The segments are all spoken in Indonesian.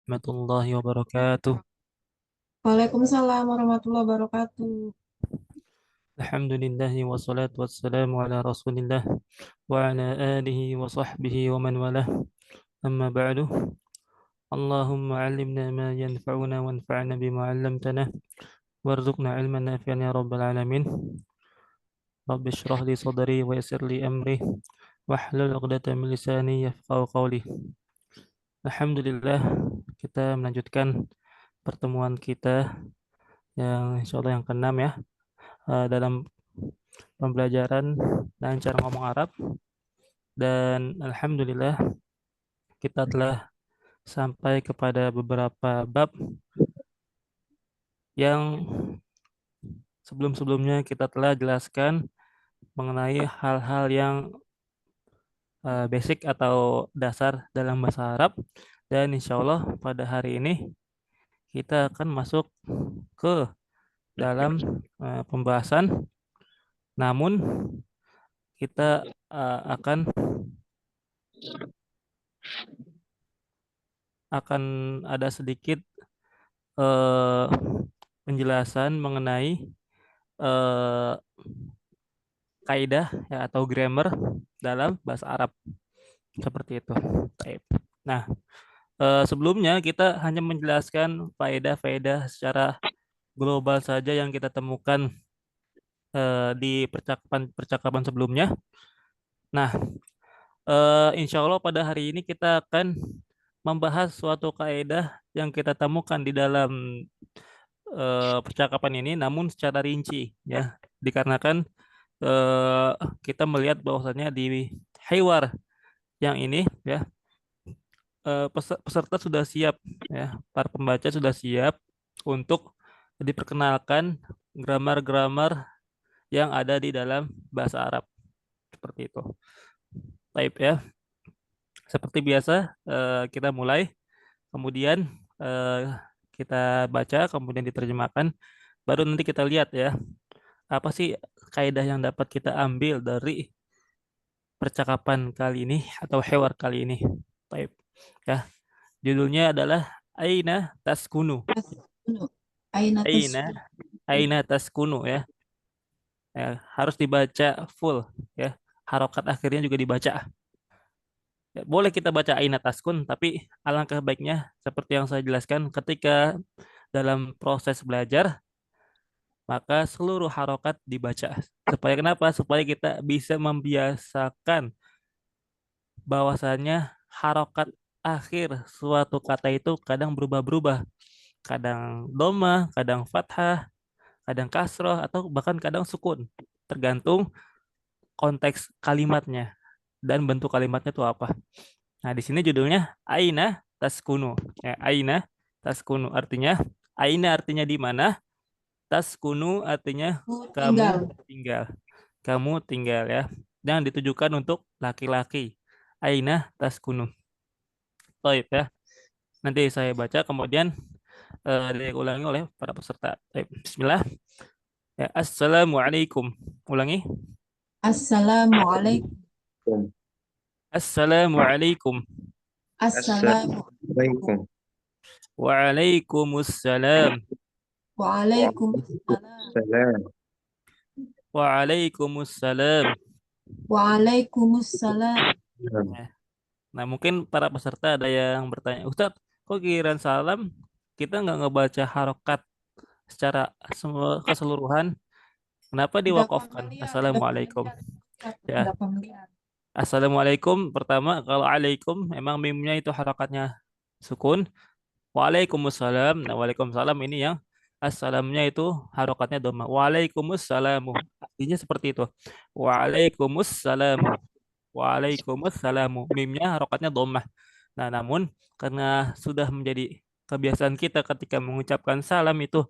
warahmatullahi wabarakatuh. Waalaikumsalam warahmatullahi wabarakatuh. Alhamdulillahi wassalatu wassalamu ala rasulillah wa ala alihi wa sahbihi wa man walah. Amma ba'du. Allahumma alimna ma yanfa'una wanfa'na bima 'allamtana warzuqna ilman nafi'an ya rabbal alamin. Rabbi shrah li sadri wa yassir li amri wahlul 'uqdatam min lisani yafqahu qawli. Alhamdulillah, kita melanjutkan pertemuan kita yang insyaallah yang keenam ya, dalam pembelajaran dan cara ngomong Arab. Dan alhamdulillah kita telah sampai kepada beberapa bab yang sebelum-sebelumnya kita telah jelaskan mengenai hal-hal yang basic atau dasar dalam bahasa Arab. Dan insya Allah pada hari ini kita akan masuk ke dalam pembahasan. Namun kita akan ada sedikit eh, penjelasan mengenai eh, kaidah ya, atau grammar dalam bahasa Arab seperti itu. Baik. Nah, sebelumnya kita hanya menjelaskan faedah-faedah secara global saja yang kita temukan di percakapan sebelumnya. Nah, insya Allah pada hari ini kita akan membahas suatu kaidah yang kita temukan di dalam percakapan ini, namun secara rinci ya, dikarenakan eh, kita melihat bahwasannya di Hiwar yang ini ya, peserta sudah siap ya, para pembaca sudah siap untuk diperkenalkan grammar-grammar yang ada di dalam bahasa Arab seperti itu. Baik ya, seperti biasa kita mulai, kemudian eh, kita baca, kemudian diterjemahkan, baru nanti kita lihat ya apa sih kaidah yang dapat kita ambil dari percakapan kali ini atau hewar kali ini. Baik ya, judulnya adalah Aina Taskunu. Taskunu. Aina Aina, taskunu. Aina Taskunu ya. Ya, harus dibaca full ya. Harokat akhirnya juga dibaca. Ya, boleh kita baca Aina Taskun, tapi alangkah baiknya seperti yang saya jelaskan ketika dalam proses belajar, maka seluruh harokat dibaca. Supaya kenapa? Supaya kita bisa membiasakan bahwasanya harokat akhir suatu kata itu kadang berubah-berubah. Kadang doma, kadang fathah, kadang kasroh, atau bahkan kadang sukun. Tergantung konteks kalimatnya dan bentuk kalimatnya itu apa. Nah, di sini judulnya Aina Taskunu. Ya, Aina Taskunu artinya, Aina artinya di mana, Taskunu artinya Ku kamu tinggal. tinggal. Kamu tinggal ya. Dan ditujukan untuk laki-laki. Aina Taskunu. Baik ya. Nanti saya baca, kemudian diulangi oleh para peserta. Baik, Bismillah. Ya, Assalamualaikum. Ulangi. Assalamualaikum. Assalamualaikum. Assalamualaikum. Assalamualaikum. Waalaikumsalam. Waalaikumsalam. Waalaikumsalam. Waalaikumsalam. Waalaikumsalam. Ya. Nah, mungkin para peserta ada yang bertanya, Ustadz, kok giliran salam kita nggak ngebaca harokat secara keseluruhan? Kenapa Tidak diwakafkan? familiar, tidak Assalamualaikum. familiar. Ustaz. Ya, Tidak familiar. Assalamualaikum. Pertama, kalau alaikum, emang mimnya itu harokatnya sukun. Waalaikumsalam. Nah, waalaikumsalam ini yang assalamnya itu harokatnya dhamma. Waalaikumsalamu. Artinya seperti itu. Waalaikumsalamu. Waalaikumsalamu. Mimnya harokatnya dhammah. Nah, namun karena sudah menjadi kebiasaan kita ketika mengucapkan salam itu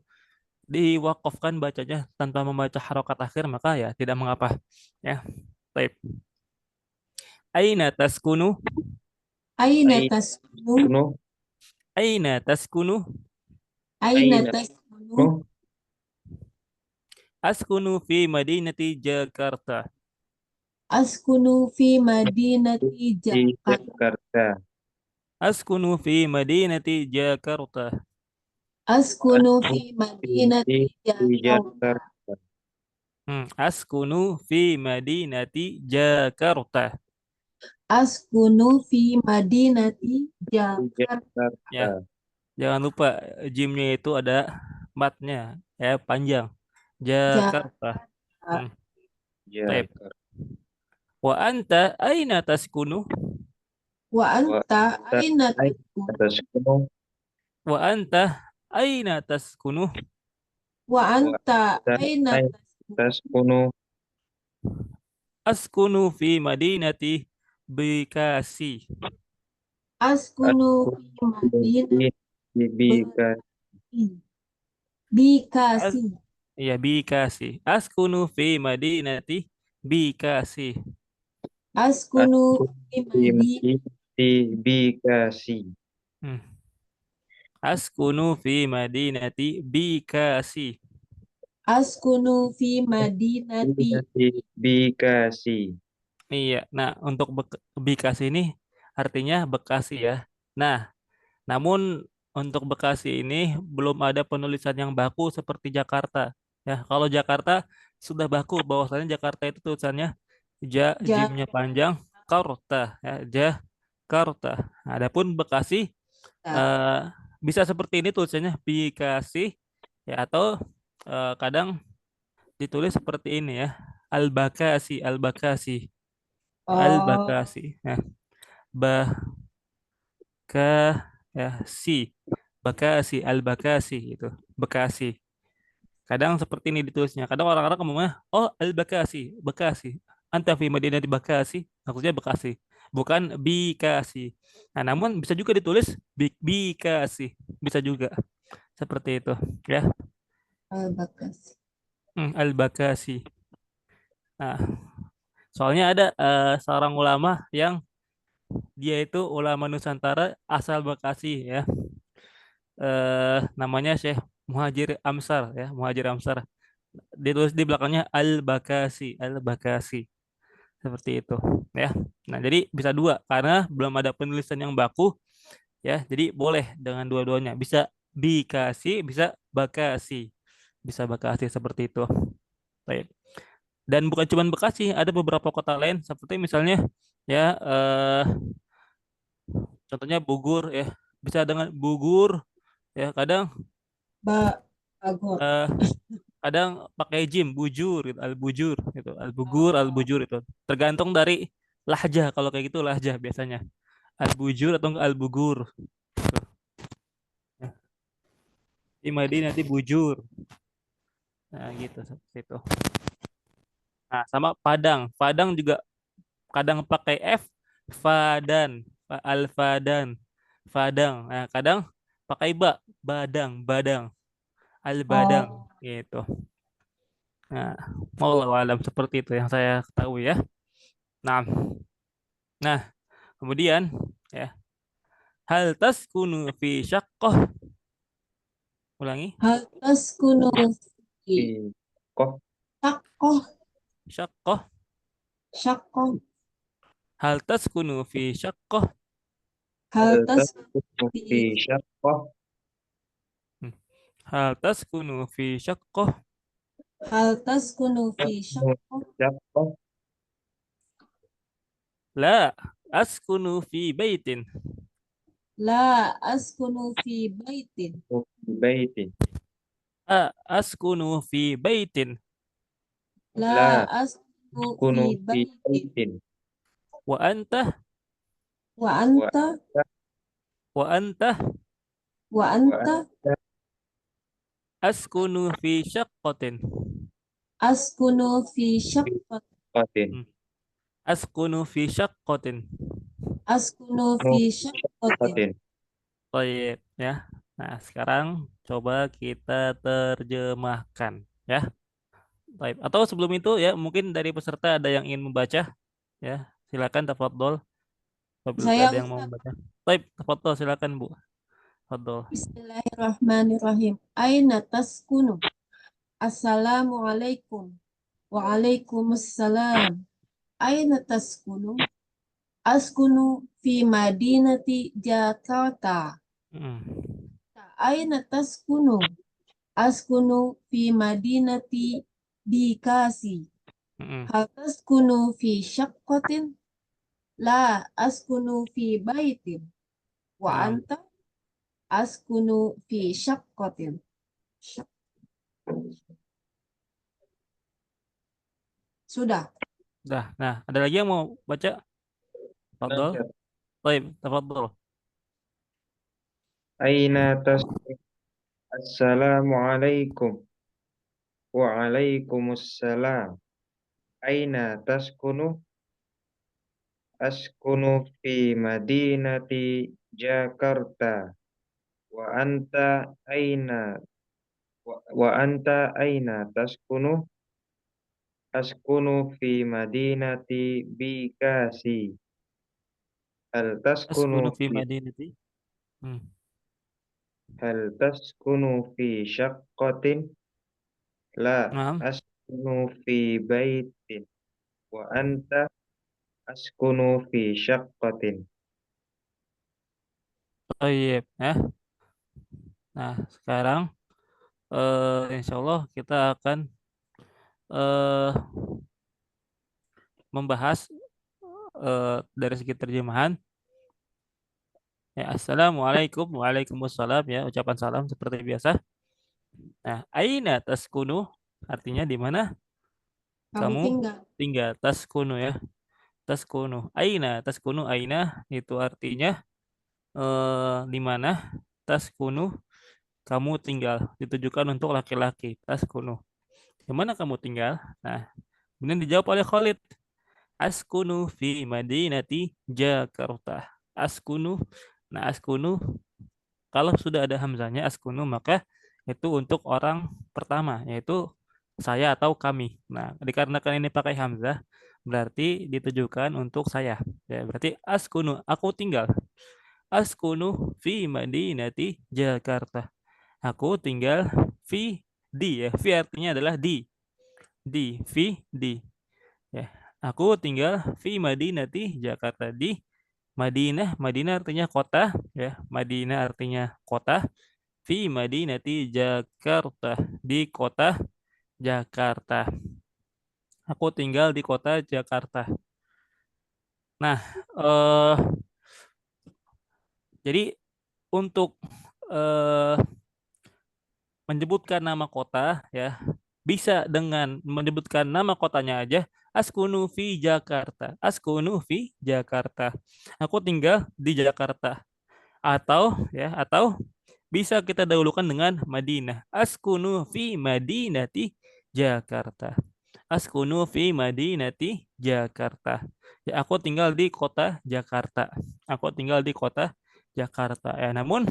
diwakafkan bacanya tanpa membaca harokat akhir, maka ya tidak mengapa. Ya, baik. Aina taskunu? Aina Aina taskunu. kuno. Aina taskunu? Aina Aina taskunu. kuno. Askunu fi madinati Jakarta. Askunu fi madinati Di Jakarta. Jakarta. Askunu fi madinati Jakarta. Askunu fi Di madinati Jakarta. Jakarta. Askunu fi madinati Jakarta. Askunu fi madinati Di Jakarta. Ya, Jakarta. jangan lupa jimnya itu ada matnya ya panjang. Jakarta. Jakarta. Hmm. Baik. Jakarta. Wa anta aina taskunu? Wa Wa anta aina taskunu? atas gunung. Wa anta aina taskunu? Wa Wa anta aina taskunu? atas gunung. Askunu fi madinati Bekasi. Askunu fi madinati Di Bika. As Bekasi. ya Bekasi. Askunu fi madinati Bekasi. Askunu fi Di madinati Di Bikasi. Hmm. Askunu fi madinati Bekasi. Askunu fi madinati Di Bikasi. Iya. Nah, untuk Bekasi ini artinya Bekasi ya. Nah, namun untuk Bekasi ini belum ada penulisan yang baku seperti Jakarta. Ya, kalau Jakarta sudah baku bahwasanya Jakarta itu tulisannya jimnya Jakarta. panjang, Karta ya, Jakarta. Adapun Bekasi eh, bisa seperti ini tulisannya Bekasi ya atau kadang ditulis seperti ini ya, Al-Bakasi, Al-Bakasi, Oh, Al-Bakasi. Nah, Bekasi. Bekasi, Al-Bakasi itu. Bekasi. Kadang seperti ini ditulisnya. Kadang orang-orang ngomongnya, oh Al-Bakasi, Bekasi. Anta fi Madinah di Bekasi. Maksudnya Bekasi. Bukan Bikasi. Nah, namun bisa juga ditulis Bikasi. Bisa juga. Seperti itu. Ya. Al-Bakasi. Al-Bakasi. Nah, soalnya ada seorang ulama yang dia itu ulama Nusantara asal Bekasi ya. Namanya Syekh Muhajir Amsar ya, Muhajir Amsar. Ditulis di belakangnya Al-Bakasi, Al-Bakasi. Seperti itu ya. Nah, jadi bisa dua karena belum ada penulisan yang baku ya. Jadi boleh dengan dua-duanya. Bisa Bikasi, bisa Bakasi. Bisa Bakasi seperti itu. Baik. Dan bukan cuma Bekasi, ada beberapa kota lain seperti misalnya ya contohnya Bogor ya. Bisa dengan Bogor ya. Kadang Bagor. eh, kadang pakai jim bujur gitu, al bujur gitu, al bugur, al Oh, bujur itu tergantung dari lahjah. Kalau kayak gitu lahjah biasanya al bujur atau enggak al bugur gitu. Di Madinah nanti bujur, nah gitu seperti itu. Nah sama Padang, Padang juga kadang pakai f, fadan, al fadan, Padang. Nah kadang pakai badang, badang, al badang oh, gitu. Nah, wallahu alam seperti itu yang saya ketahui ya. Nah, nah kemudian ya, hal taskunu fi syaqqah. Ulangi. hal taskunu fi Di Koh. syakoh, Syaqqah. syakoh, Hal taskunu fi syaqqah. hal Atas taskunu fi, di Syakoh. Hmm. Hal taskunu fi syaqqah. hal taskunu fi syakoh, Syakoh. La askunu fi baitin. la askunu fi baitin, Baitin. La askunu fi baitin. la La askunu fi kunu fi baitin, baitin. Wa anta, wa Wa anta, wa anta wa wa anta askunu fi syaqqatin. askunu fi fi syakoh, qatin. Hmm. Askunu fi syaqqatin. askunu Nu fi syakotin. qatin. Baik ya. Nah, sekarang coba kita terjemahkan ya. Baik. Atau sebelum itu ya, mungkin dari peserta ada yang ingin membaca ya. Silakan tafadhol apabila Saya ada yang mau Ustaz. membaca. Baik, tafadhol silakan Bu. Tafadhol. Bismillahirrahmanirrahim. Aina taskunu? Assalamualaikum. Waalaikumsalam. Aina taskunu? Askunu fi madinati Jakarta. Mm. Aina taskunu? Askunu fi madinati Bekasi. Mm. Hal taskunu fi syaqqatin? La askunu fi baitin. Wa Mm. anta? Askunu fi syaqqatin. Syak- Sudah. Dah. Nah, ada lagi yang mau baca? Tafadhol. Lanjut. Baik, tafadhol. Aina taskunu? Assalamualaikum. Waalaikumsalam. Aina taskunu? Askunu fi madinati Jakarta. Wa anta aina wa anta aina taskunu? Askunu fi madinati Bekasi. Hal taskunu Askunu fi fi madinati. Hmm. hal taskunu fi syaqqatin? La Naam. askunu fi baitin. Wa anta askunu fi syaqqatin. Baik, ya. Nah, sekarang insya Allah kita akan eh, membahas dari segi terjemahan. Ya, Assalamualaikum, waalaikumsalam ya, ucapan salam seperti biasa. Nah, aina taskunu artinya di mana Kamu kamu tinggal. tinggal. Taskunu ya, taskunu. Aina taskunu, aina itu artinya di mana. Taskunu kamu tinggal, ditujukan untuk laki-laki. Taskunu, di mana kamu tinggal? Nah, kemudian dijawab oleh Khalid. Askunu fi madinati Jakarta. Askunu. Nah, askunu kalau sudah ada hamzahnya askunu maka itu untuk orang pertama yaitu saya atau kami. Nah, dikarenakan ini pakai hamzah berarti ditujukan untuk saya. Ya, berarti askunu aku tinggal. Askunu fi madinati Jakarta. Aku tinggal fi di ya. Fi artinya adalah di. Di, fi, di. Ya. Aku tinggal fi madinati Jakarta di Madinah. Madinah artinya kota ya. Madinah artinya kota. Fi madinati Jakarta di kota Jakarta. Aku tinggal di kota Jakarta. Nah, eh jadi untuk eh menyebutkan nama kota ya bisa dengan menyebutkan nama kotanya aja. Askunu fi Jakarta. Askunu fi Jakarta. Aku tinggal di Jakarta. Atau bisa kita dahulukan dengan Madinah. Askunu fi Madinati Jakarta. Askunu fi Madinati Jakarta. Ya, aku tinggal di kota Jakarta. Aku tinggal di kota Jakarta. Ya, namun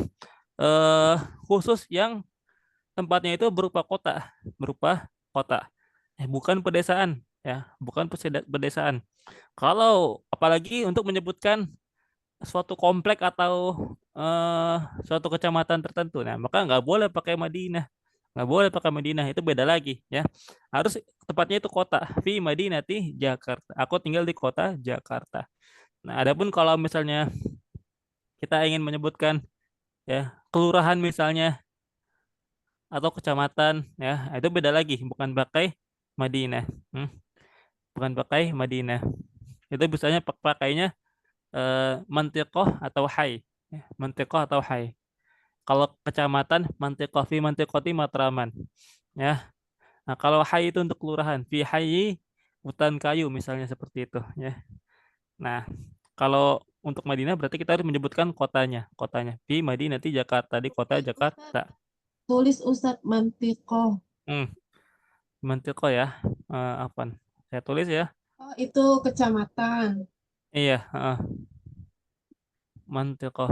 eh, khusus yang tempatnya itu berupa kota. Bukan pedesaan, ya, bukan pedesaan. Kalau apalagi untuk menyebutkan suatu komplek atau eh, suatu kecamatan tertentu, nah maka nggak boleh pakai Madinah, nggak boleh pakai Madinah itu beda lagi, ya. Harus tepatnya itu kota. Fi Madinati Jakarta. Aku tinggal di kota Jakarta. Nah, adapun kalau misalnya kita ingin menyebutkan ya kelurahan misalnya atau kecamatan ya itu beda lagi bukan pakai Madinah. Hmm, bukan pakai Madinah itu biasanya pakainya mantiqoh atau hai. Ya, mantiqoh atau hai. Kalau kecamatan mantiqoh fi mantiqoti Matraman ya. Nah, kalau hai itu untuk kelurahan fi hayyi hutan kayu misalnya seperti itu ya. Nah, kalau untuk Madinah berarti kita harus menyebutkan kotanya fi Madinati Jakarta di kota Ustadz, Jakarta. tulis Ustadz Mantikoh. Hmm. Mantiko ya. Apa? Saya tulis ya. Oh, itu kecamatan. Iya, Mantiko.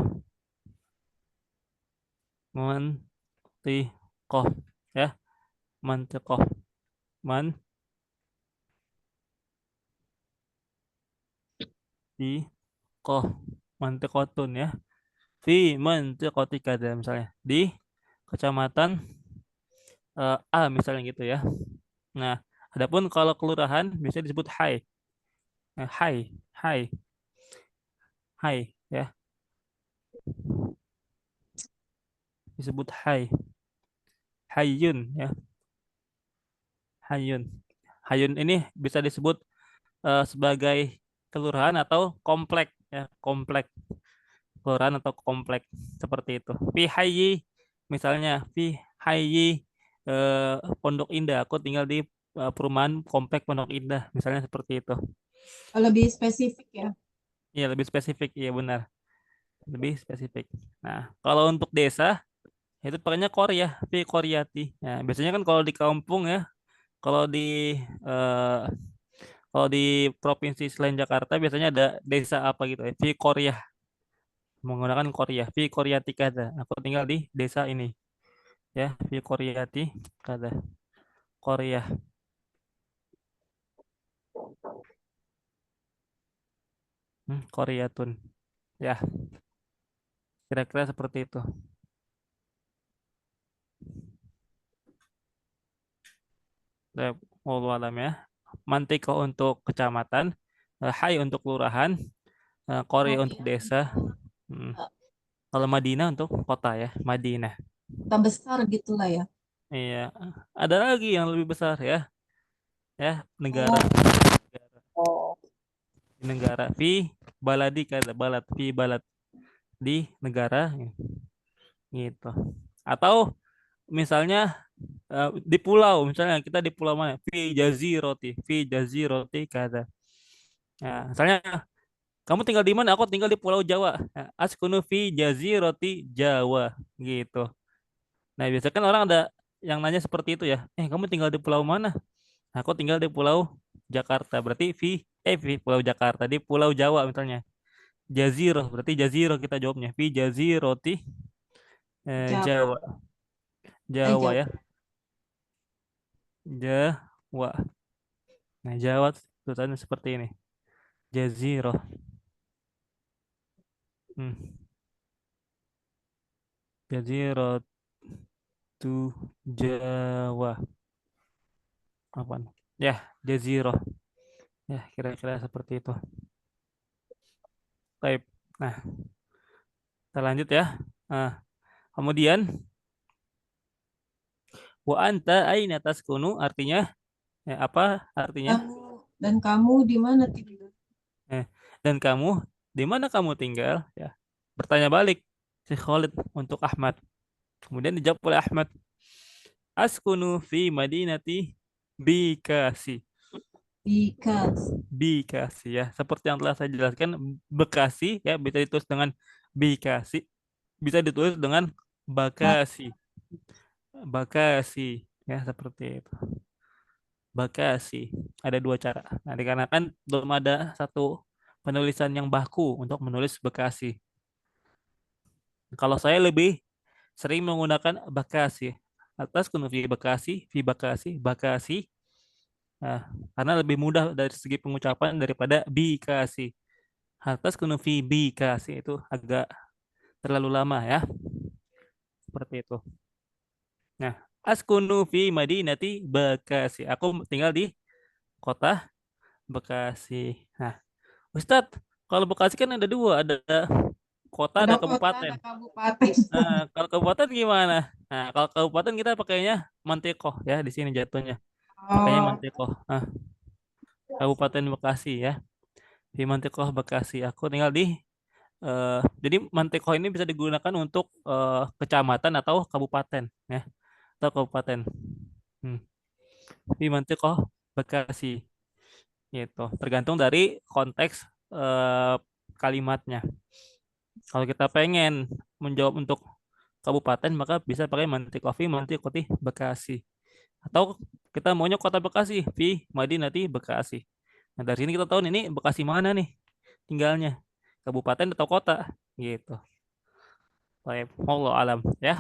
Mantiko ya. Mantiko. Mantiko. Mantikotun ya. Fi mantikoti kada misalnya. Di kecamatan A misalnya gitu ya. Nah, adapun kalau kelurahan bisa disebut hai. Hai, hai, hai ya, disebut hai, hayyun ya, hayyun. Hayyun ini bisa disebut sebagai kelurahan atau komplek ya, komplek, kelurahan atau komplek seperti itu. Fi hayyi, misalnya fi hayyi Pondok Indah, aku tinggal di perumahan komplek Pondok Indah, misalnya seperti itu. Lebih spesifik ya. Iya, lebih spesifik, iya benar, lebih spesifik. Nah, kalau untuk desa itu pakainya Korea, fi Koryati. Nah, biasanya kan kalau di kampung ya, kalau di eh, kalau di provinsi selain Jakarta biasanya ada desa apa gitu ya, fi Korea, menggunakan Korea, fi Koryati kada. Aku tinggal di desa ini ya, fi Koryati kada. Korea. Koreatun. Ya, kira-kira seperti itu. Wallahu alam ya. Mantiko untuk kecamatan, Hai untuk kelurahan, Korea untuk Korea desa. Hmm. eh, Kalau Madinah untuk kota ya, Madinah. kota besar gitulah ya. Iya, ada lagi yang lebih besar ya, negara, Oh, negara, oh. negara. Fi baladi kata balad, fi balad di negara gitu. Atau misalnya di pulau, misalnya kita di pulau mana? Fi jaziroti kata. Nah, misalnya kamu tinggal di mana? Aku tinggal di Pulau Jawa. Nah, askunu fi jaziroti Jawa gitu. Nah, biasanya kan orang ada yang nanya seperti itu ya. Kamu tinggal di pulau mana? Nah, aku tinggal di Pulau Jakarta. Berarti fi Pulau Jakarta di Pulau Jawa misalnya. Jazirah berarti jazirah kita jawabnya. Fi jaziroti Jawa, Jawa. Jawa Jawa. ya. Jawa. Nah, Jawa tulisannya seperti ini. Jazirah. Hmm. Jazirah tu Jawa. Apa? Ya, jazirah. Ya, kira-kira seperti itu. Baik. Nah, kita lanjut ya. Nah, kemudian wa anta aina taskunu artinya apa artinya? Dan kamu di mana tinggal? Eh, dan kamu di mana kamu tinggal? Ya. Bertanya balik si Khalid untuk Ahmad. Kemudian dijawab oleh Ahmad, askunu fi madinati Bikasi. Because Bikasi ya. Seperti yang telah saya jelaskan, Bekasi ya bisa ditulis dengan Bikasi, bisa ditulis dengan Bak Bakasi. Bakasi ya seperti itu. Bakasi. Ada dua cara. Nah, dikarenakan belum ada satu penulisan yang baku untuk menulis Bekasi. Kalau saya lebih sering menggunakan Bakasi. Atas kuno fi Bakasi, Bakasi. Nah, karena lebih mudah dari segi pengucapan daripada Bikasi. Atas kuno fi Bikasi itu agak terlalu lama ya. Seperti itu. Nah, askunu fi Madinati Bekasi. Aku tinggal di kota Bekasi. Nah, Ustadz, kalau Bekasi kan ada dua, ada kota, ada ada kota, kabupaten. ada kabupaten. Nah, kalau kabupaten gimana? Nah, kalau kabupaten kita pakainya Manteko ya, di sini jatuhnya. Pakainya Oh, Manteko. Nah, Kabupaten Bekasi ya. Di Manteko Bekasi. Aku tinggal di jadi Manteko ini bisa digunakan untuk kecamatan atau kabupaten ya, atau kabupaten. Hmm. Di Manteko Bekasi gitu. Tergantung dari konteks kalimatnya. Kalau kita pengen menjawab untuk kabupaten maka bisa pakai Mantik Koti Bekasi. Atau kita maunya kota Bekasi, fi Madinati Bekasi. Nah, dari sini kita tahu nih, ini Bekasi mana nih tinggalnya. Kabupaten atau kota gitu. Baik, Allah alam ya.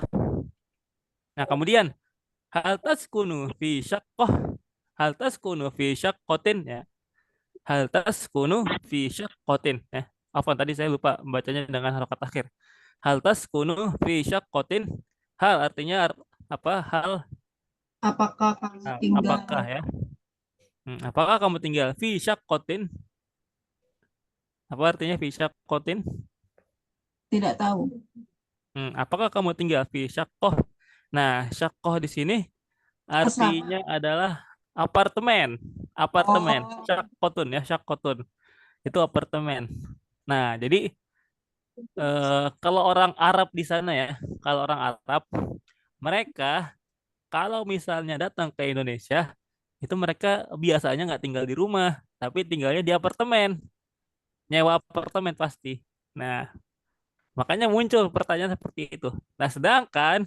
Nah, kemudian hal taskunu fi syaqqah, hal taskunu fi syaqqatin ya. Hal taskunu fi syaqqatin ya. Apa tadi saya lupa membacanya dengan harokat akhir. Hal taskunu fi syaqqatin. Hal artinya apa? Hal apakah kamu tinggal apakah ya? Apakah kamu tinggal fi syaqqatin Apa artinya fi syaqqatin? Tidak tahu. Apakah kamu tinggal fi syaqqah? Nah, syaqqah di sini Asrama. artinya adalah apartemen. Apartemen. Oh, Syaqqatun ya, syaqqatun. Itu apartemen. Nah, jadi kalau orang Arab di sana ya, kalau orang Arab, mereka kalau misalnya datang ke Indonesia, itu mereka biasanya nggak tinggal di rumah, tapi tinggalnya di apartemen, nyewa apartemen pasti. Nah, makanya muncul pertanyaan seperti itu. Nah, sedangkan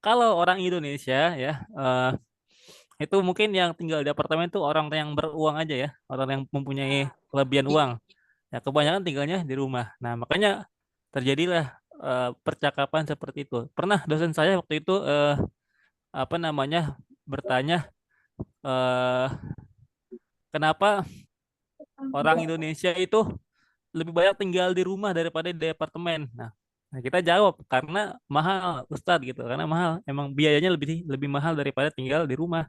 kalau orang Indonesia ya, itu mungkin yang tinggal di apartemen itu orang yang beruang aja ya, orang yang mempunyai kelebihan iya. uang. Ya, kebanyakan tinggalnya di rumah. Nah, makanya terjadilah percakapan seperti itu. Pernah dosen saya waktu itu apa namanya bertanya eh, kenapa orang Indonesia itu lebih banyak tinggal di rumah daripada di apartemen. Nah, kita jawab karena mahal, Ustadz gitu. Karena mahal, emang biayanya lebih lebih mahal daripada tinggal di rumah.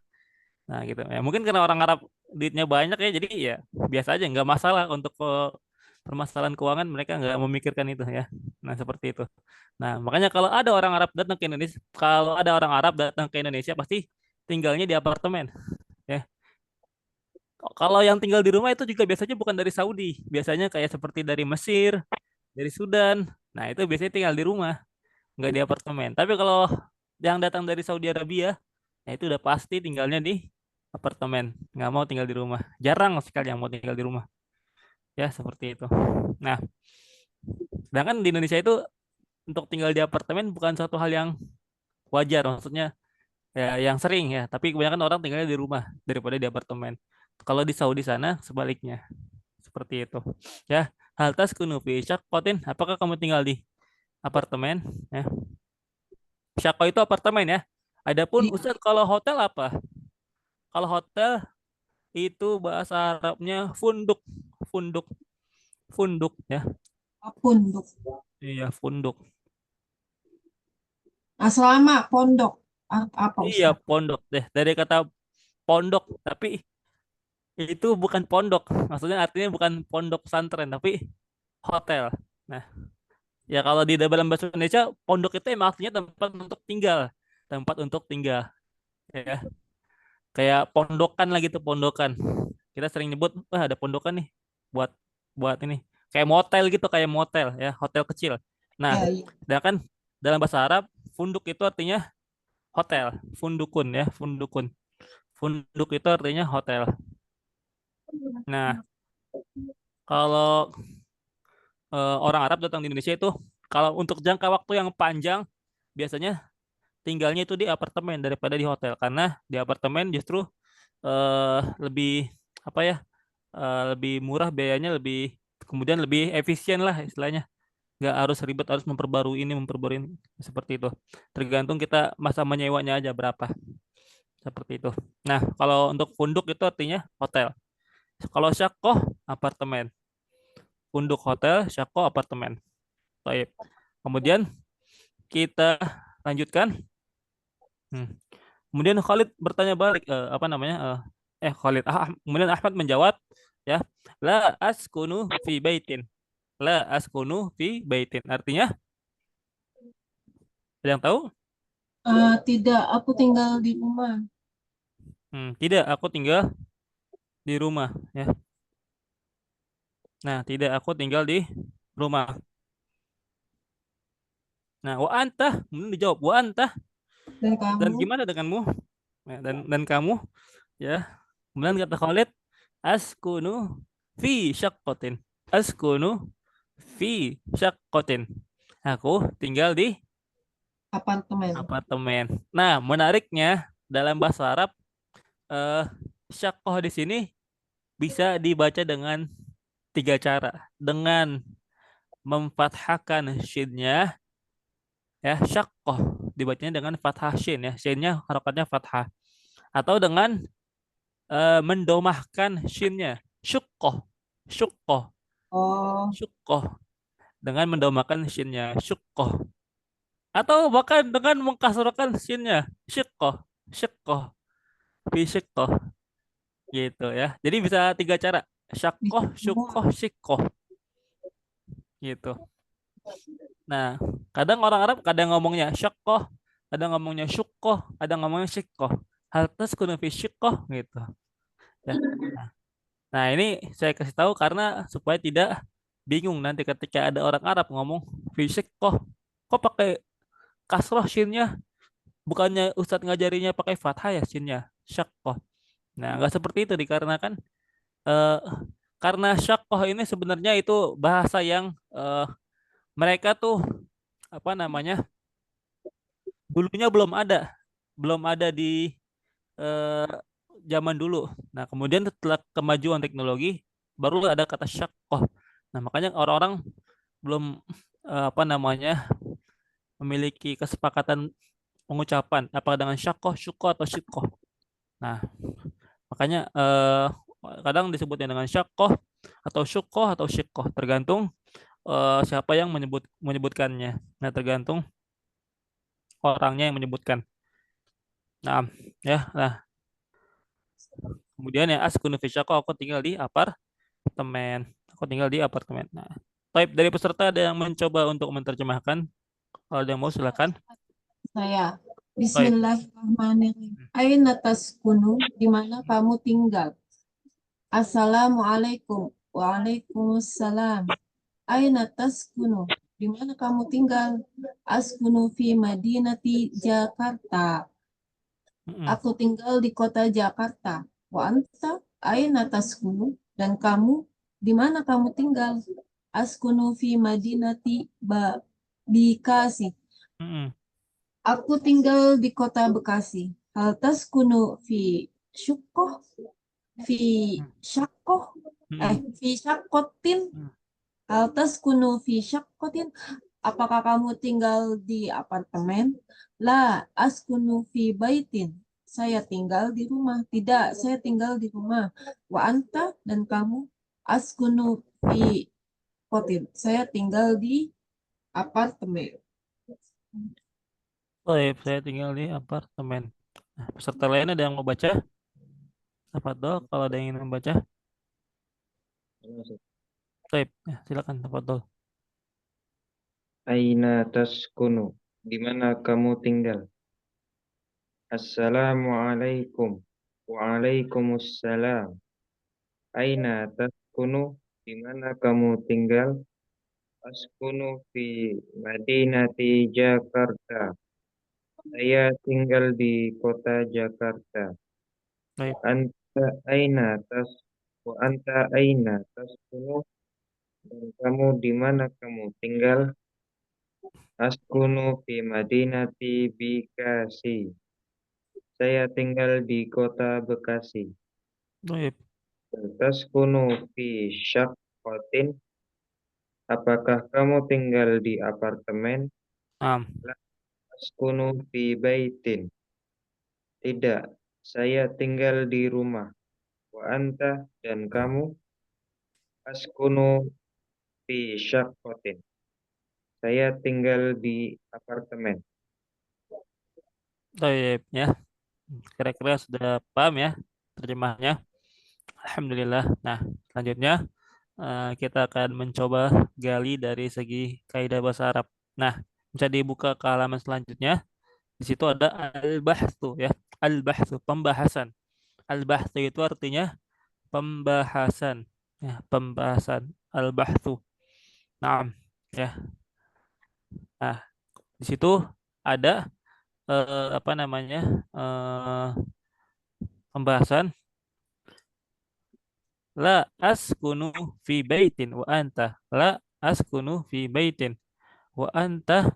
Nah, gitu. Ya, mungkin karena orang Arab duitnya banyak ya, jadi ya biasa aja, nggak masalah untuk permasalahan keuangan mereka nggak memikirkan itu ya. Nah, seperti itu. Nah, makanya kalau ada orang Arab datang ke Indonesia, kalau ada orang Arab datang ke Indonesia pasti tinggalnya di apartemen. Ya, kalau yang tinggal di rumah itu juga biasanya bukan dari Saudi, biasanya kayak seperti dari Mesir, dari Sudan. Nah, itu biasanya tinggal di rumah, nggak di apartemen. Tapi kalau yang datang dari Saudi Arabia, nah itu udah pasti tinggalnya di apartemen, nggak mau tinggal di rumah. Jarang sekali yang mau tinggal di rumah. Ya, seperti itu. Nah, sedangkan di Indonesia itu untuk tinggal di apartemen bukan suatu hal yang wajar, maksudnya ya yang sering ya. Tapi kebanyakan orang tinggalnya di rumah daripada di apartemen. Kalau di Saudi sana sebaliknya. Seperti itu. Ya, hal tas kunufi syaqqatin, apakah kamu tinggal di apartemen? Ya. Syaqqa itu apartemen ya. Adapun Iya. Ustaz kalau hotel apa? Kalau hotel itu bahasa Arabnya funduk, funduk, funduk ya. Pondok. Iya, funduk. Asrama, pondok. Apa Iya, Ustaz? pondok deh. Dari kata pondok, tapi itu bukan pondok. Maksudnya artinya bukan pondok pesantren, tapi hotel. Nah, ya kalau di dalam bahasa Indonesia, pondok itu emang artinya tempat untuk tinggal. Tempat untuk tinggal. Ya, kayak pondokan lah gitu, pondokan. Kita sering nyebut, wah ada pondokan nih buat buat ini. Kayak motel gitu, kayak motel ya, hotel kecil. Nah, Iya, iya. sedangkan dalam bahasa Arab, funduk itu artinya hotel, fundukun ya, fundukun. Funduk itu artinya hotel. Nah, kalau orang Arab datang di Indonesia itu, kalau untuk jangka waktu yang panjang, biasanya tinggalnya itu di apartemen daripada di hotel, karena di apartemen justru lebih apa ya, lebih murah biayanya, lebih kemudian lebih efisien lah istilahnya, nggak harus ribet harus memperbarui ini memperbarui ini, seperti itu. Tergantung kita masa menyewanya aja berapa, seperti itu. Nah, kalau untuk funduk itu artinya hotel. Kalau syakoh apartemen, funduk hotel, syakoh apartemen. Baik. Kemudian kita lanjutkan. Hmm. Kemudian Khalid bertanya balik, apa namanya? Khalid. Kemudian Ahmad menjawab, ya, la askunu fi baitin. La askunu fi baitin. Artinya, ada yang tahu? Tidak, aku tinggal di rumah. Tidak, aku tinggal di rumah, ya. Nah, tidak, aku tinggal di rumah. Nah, wa anta, kemudian dijawab wa anta, Dan dan kamu? gimana denganmu? Ya, dan kamu, ya. Kemudian kata Khalid, askunu fi syaqqatin. Askunu fi syaqqatin. Aku tinggal di Apartemen. apartemen. Nah, menariknya dalam bahasa Arab, eh, syaqqah di sini bisa dibaca dengan tiga cara. Dengan memfathahkan shinnya, ya, syaqqah dibacanya dengan fathah shin ya, shinnya harokatnya fathah. Atau dengan mendomahkan shinnya, syuqqah, syuqqah, Oh, syuqqah dengan mendomahkan shinnya, syuqqah. Atau bahkan dengan mengkasrahkan shinnya, syiqqah, syiqqah, fi syiqqah, gitu ya. Jadi bisa tiga cara, syaqqah, bisa semua. syuqqah, syiqqah. gitu. Nah, kadang orang Arab kadang ngomongnya syaqqah, kadang ngomongnya syuqqah, kadang ngomongnya syiqqah. Hal taskunu fi syiqqah gitu. Ya. Nah, ini saya kasih tahu karena supaya tidak bingung nanti ketika ada orang Arab ngomong fi syiqqah. Kok pakai kasroh shinnya? Bukannya Ustadz ngajarinya pakai fathah ya shinnya? Syaqqah. Nah, nggak seperti itu dikarenakan eh, karena syaqqah ini sebenarnya itu bahasa yang mereka tuh apa namanya? Dulunya belum ada di eh, zaman dulu. Nah, kemudian setelah kemajuan teknologi, baru ada kata syaqqah. Nah, makanya orang-orang belum apa namanya memiliki kesepakatan pengucapan apakah dengan syaqqah, syuqqah atau syiqqah. Nah, makanya kadang disebutnya dengan syaqqah atau syuqqah atau syiqqah, tergantung siapa yang menyebutkannya. Nah, tergantung orangnya yang menyebutkan. Nah, ya. Nah, kemudian ya askunu fi syaqqah, aku tinggal di apartemen. Aku tinggal di apartemen. Nah, type dari peserta ada yang mencoba untuk menerjemahkan. Kalau ada yang mau silakan. Saya. Type. Bismillahirrahmanirrahim. Aina taskunu, di mana kamu tinggal? Assalamualaikum. Waalaikumsalam. Aina taskunu, di mana kamu tinggal? Askunu fi madinati Jakarta. Mm-mm. Aku tinggal di kota Jakarta. Wa anta aina taskunu, dan kamu di mana kamu tinggal? Askunu fi madinati Bekasi. Mm-mm. Aku tinggal di kota Bekasi. Hal taskunu fi syukoh, fi syakoh, Mm-mm. fi syakotin. Hal taskunu fi syakotin. Apakah kamu tinggal di apartemen? La askunu fi baitin. Saya tinggal di rumah. Tidak, saya tinggal di rumah. Wa anta, dan kamu? Askunu fi kotin. Saya tinggal di apartemen. Type. Saya tinggal di apartemen. Nah, peserta lain ada yang mau baca? Tafadhol, kalau ada yang ingin membaca. Type. Ya, silakan, tafadhol. Aina taskunu? Di mana kamu tinggal? Assalamualaikum. Waalaikumsalam. Aina taskunu? Di mana kamu tinggal? Askunu fi Madinati Jakarta. Saya tinggal di kota Jakarta. Type. Anta aina tas anta aina taskunu? Dan kamu di mana kamu tinggal? Askunu fi Madinati Bekasi. Saya tinggal di kota Bekasi. Type. Taskunu fi Syaqqatin. Apakah kamu tinggal di apartemen? Am. La askunu fi baitin. Tidak, saya tinggal di rumah. Wa anta, dan kamu? Askunu fi Syaqqatin. Saya tinggal di apartemen. Type. Ya, kira-kira sudah paham ya terjemahnya. Alhamdulillah. Nah, selanjutnya kita akan mencoba gali dari segi kaidah bahasa Arab. Nah, bisa dibuka ke halaman selanjutnya. Di situ ada al-bahthu ya. Al-bahthu, pembahasan. Al-bahthu itu artinya pembahasan. Ya, pembahasan. Al-bahthu. Nah, ya. Nah, di situ ada apa namanya? eh, pembahasan la askunu fi baitin wa anta. La askunu fi baitin wa anta.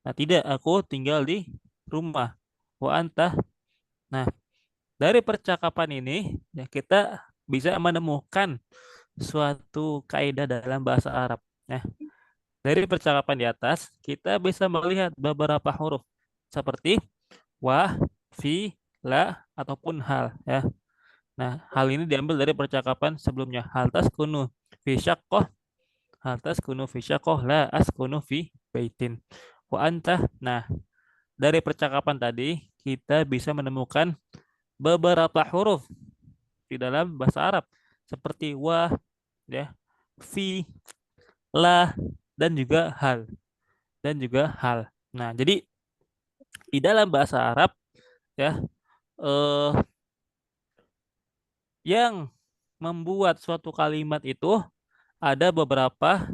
Nah, tidak, aku tinggal di rumah. Wa anta. Nah, dari percakapan ini ya kita bisa menemukan suatu kaidah dalam bahasa Arab. Ya, dari percakapan di atas kita bisa melihat beberapa huruf seperti wa, fi, la ataupun hal ya. Nah, hal ini diambil dari percakapan sebelumnya. Hal taskunu fi syaqqah, hal taskunu fi syaqqah, la askunu fi baitin. Wa anta. Nah, dari percakapan tadi kita bisa menemukan beberapa huruf di dalam bahasa Arab seperti wa ya, fi, lah, dan juga hal. Dan juga hal. Nah, jadi di dalam bahasa Arab ya, eh, yang membuat suatu kalimat itu ada beberapa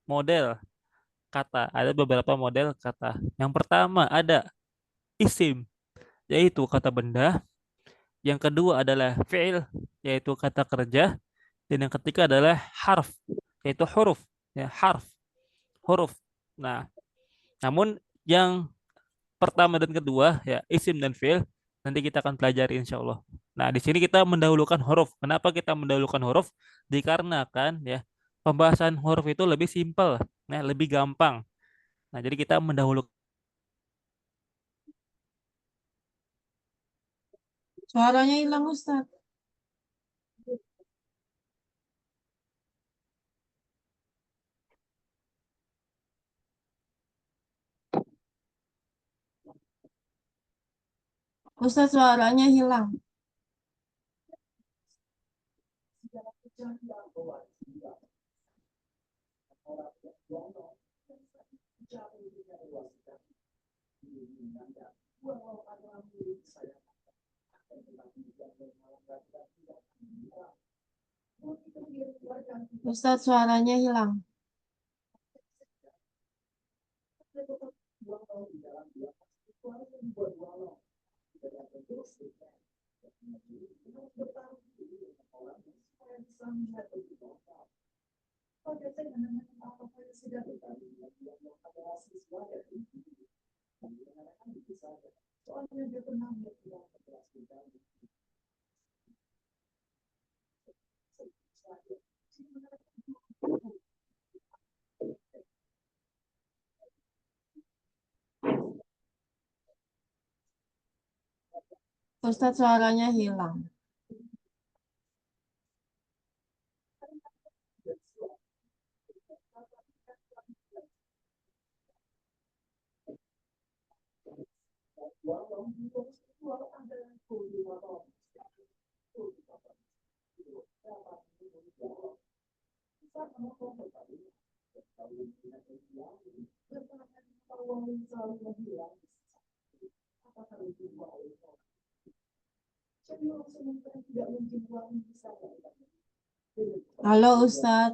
model kata. Ada beberapa model kata. Yang pertama ada isim, yaitu kata benda. Yang kedua adalah fi'il, yaitu kata kerja. Dan yang ketiga adalah harf, yaitu huruf. Ya, harf, huruf. Nah, namun yang pertama dan kedua, ya isim dan fi'il, nanti kita akan pelajari insya Allah. Nah, di sini kita mendahulukan huruf. Kenapa kita mendahulukan huruf? Dikarenakan ya pembahasan huruf itu lebih simpel, ya, lebih gampang. Nah, jadi kita mendahulukan. Suaranya hilang Ustaz. Ustaz suaranya hilang. Ustaz suaranya hilang. Ustaz suaranya hilang. Halo Ustaz.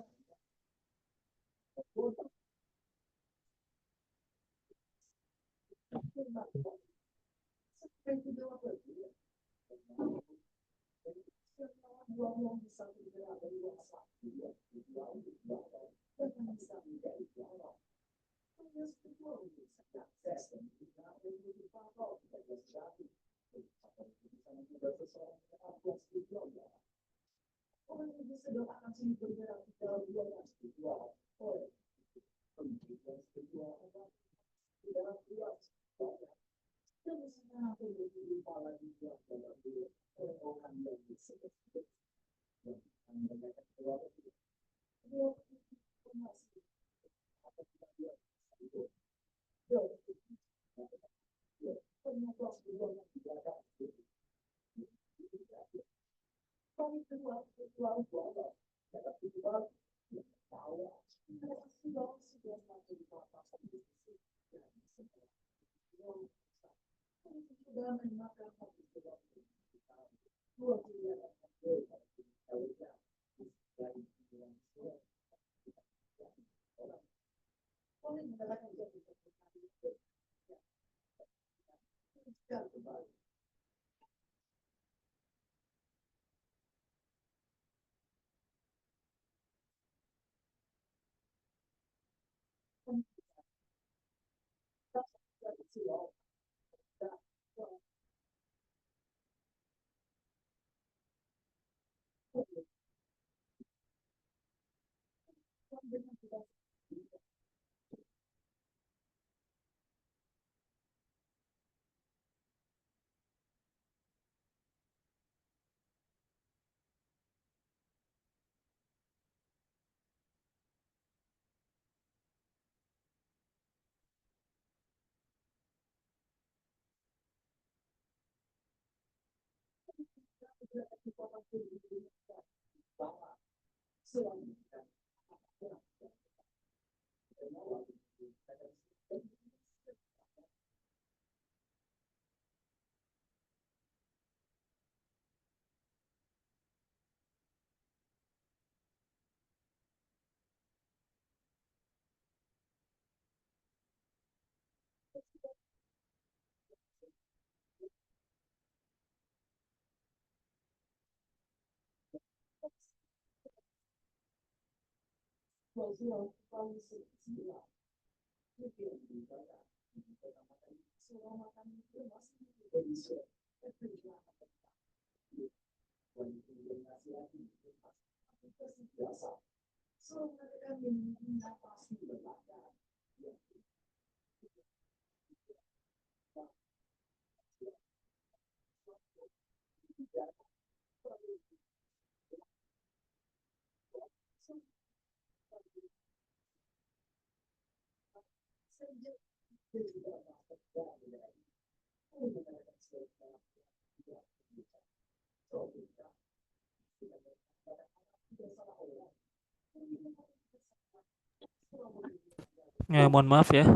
Ya, mohon maaf ya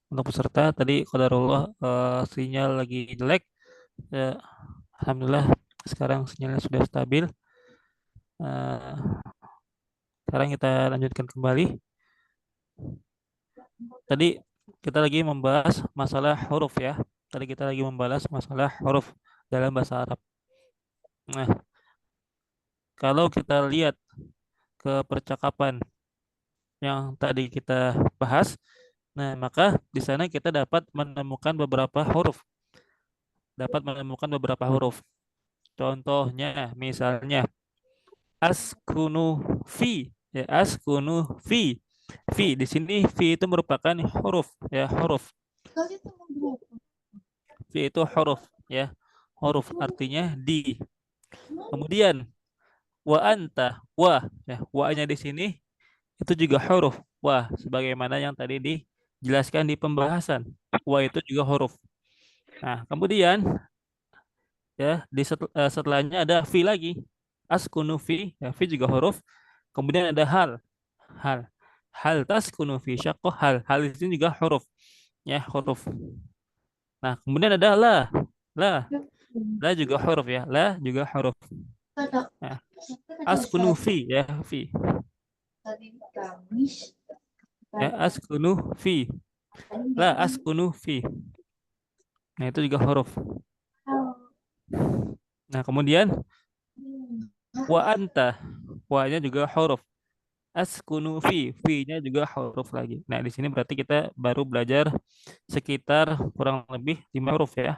untuk peserta tadi qadarullah sinyal lagi jelek. Ya, alhamdulillah sekarang sinyalnya sudah stabil. Eh, Sekarang kita lanjutkan kembali. Tadi kita lagi membahas masalah huruf ya. Tadi kita lagi membahas masalah huruf dalam bahasa Arab. Nah, kalau kita lihat ke percakapan yang tadi kita bahas, nah maka di sana kita dapat menemukan beberapa huruf. Dapat menemukan beberapa huruf. Contohnya, misalnya askunu fi, ya askunu fi. Fi di sini fi itu merupakan huruf ya, huruf. Fi itu huruf ya. Huruf artinya di. Kemudian wa anta, wa ya, wa-nya di sini itu juga huruf. Wa sebagaimana yang tadi dijelaskan di pembahasan. Wa itu juga huruf. Nah, kemudian ya setelahnya ada fi lagi. Askunu fi, ya fi juga huruf. Kemudian ada hal. Hal. Hal taskunu fi syaqqah, hal. Hal itu juga huruf. Ya, huruf. Nah, kemudian ada la. La. La juga huruf ya. La juga huruf. Nah, askunu fi ya, fi. Ya, askunu fi. La askunu fi. Nah, itu juga huruf. Nah, kemudian wa anta. Wa-nya juga huruf. Askunu fi. Fi-nya juga huruf lagi. Nah, di sini berarti kita baru belajar sekitar kurang lebih 5 huruf ya.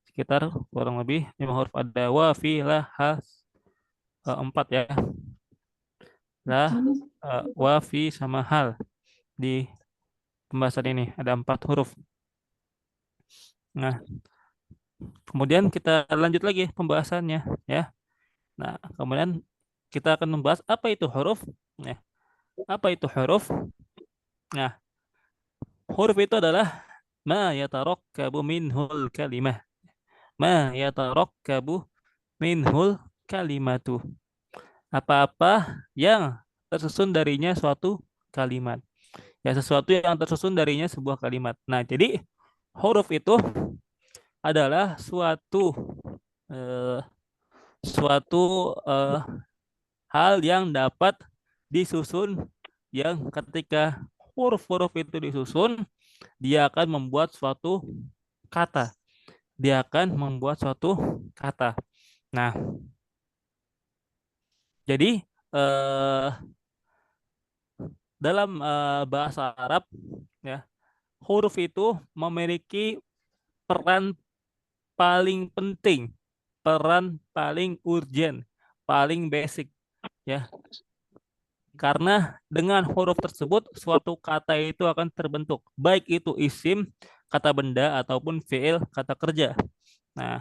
Sekitar kurang lebih 5 huruf. Ada wa, fi, la, ha, 4 ya. La, wa, fi, sama hal. Di pembahasan ini ada 4 huruf. Nah, kemudian kita lanjut lagi pembahasannya ya. Nah, kemudian kita akan membahas apa itu huruf. Ya, apa itu huruf? Nah, huruf itu adalah ma yatarakkabu minhul kalimah. Ma yatarakkabu minhul kalimatu. Apa-apa yang tersusun darinya suatu kalimat. Ya, sesuatu yang tersusun darinya sebuah kalimat. Nah, jadi huruf itu adalah eh, suatu hal yang dapat disusun, yang ketika huruf-huruf itu disusun, dia akan membuat suatu kata. Dia akan membuat suatu kata. Nah, jadi dalam bahasa Arab ya, huruf itu memiliki peran paling penting, peran paling urgent, paling basic ya. Karena dengan huruf tersebut suatu kata itu akan terbentuk, baik itu isim, kata benda ataupun fiil, kata kerja. Nah,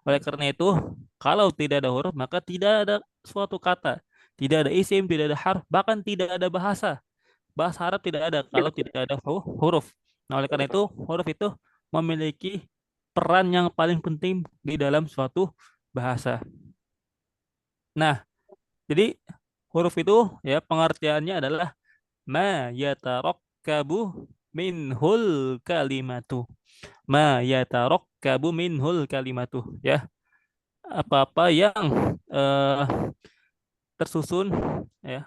oleh karena itu, kalau tidak ada huruf maka tidak ada suatu kata, tidak ada isim, tidak ada harf, bahkan tidak ada bahasa. Bahasa Arab tidak ada kalau tidak ada huruf. Nah, oleh karena itu, huruf itu memiliki peran yang paling penting di dalam suatu bahasa. Nah, jadi huruf itu ya pengertiannya adalah ma yatarakkabu minhul kalimatu. Ma yatarakkabu minhul kalimatu ya. Apa-apa yang eh, tersusun ya,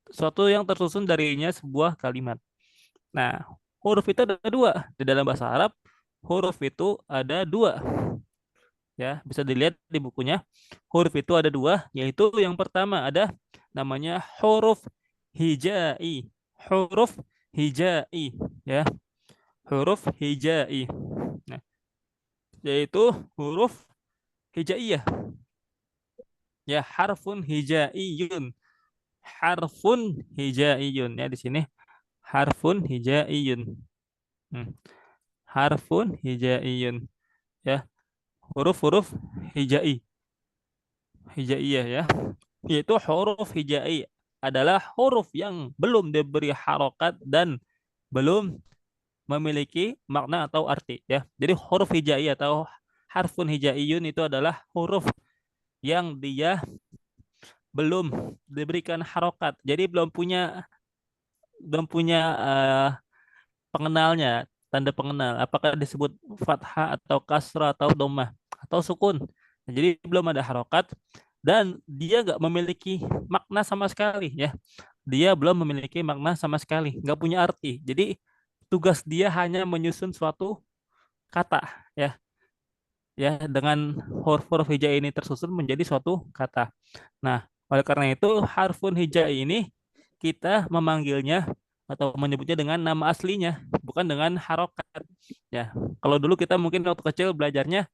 suatu yang tersusun darinya sebuah kalimat. Nah, huruf itu ada dua. Di dalam bahasa Arab, huruf itu ada dua. Ya, bisa dilihat di bukunya. Huruf itu ada dua, yaitu yang pertama ada namanya huruf hijai, huruf hijai, ya, huruf hijai. Nah, yaitu huruf hijaiyah, ya, harfun hijaiyun, harfun hijaiyun, ya, di sini harfun hijaiyun. Hmm. Harfun hijaiyun, ya, huruf-huruf hijai, hijaiyah, ya, yaitu huruf hijai adalah huruf yang belum diberi harokat dan belum memiliki makna atau arti, ya. Jadi huruf hijai atau harfun hijaiyun itu adalah huruf yang dia belum diberikan harokat. Jadi belum punya pengenalnya, tanda pengenal. Apakah disebut fathah atau kasrah atau dhammah atau sukun. Nah, jadi belum ada harokat dan dia nggak memiliki makna sama sekali, ya. Dia belum memiliki makna sama sekali, nggak punya arti. Jadi tugas dia hanya menyusun suatu kata, ya, ya, dengan huruf-huruf hijai ini tersusun menjadi suatu kata. Nah, oleh karena itu harfun hijai ini kita memanggilnya atau menyebutnya dengan nama aslinya, bukan dengan harokat. Ya, kalau dulu kita mungkin waktu kecil belajarnya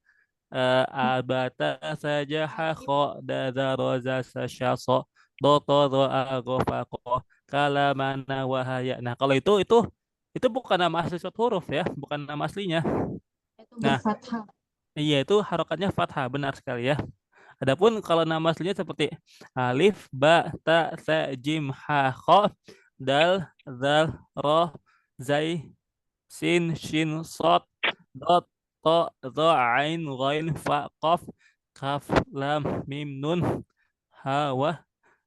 abata saja hakho dada roza sasyaso doto doa gofako kalamana wahaya. Nah, kalau itu bukan nama asli suatu huruf, ya, bukan nama aslinya. Itu Nah, berfathah. iya, itu harokatnya fathah, benar sekali, ya. Adapun kalau nama aslinya seperti alif, ba, ta, sa, jim, ha, kho, dal, zal, ro, zai, sin, shin, sod, dot, to, zo, ain, ghain, fa, qaf, kaf, lam, mim, nun, ha, wa,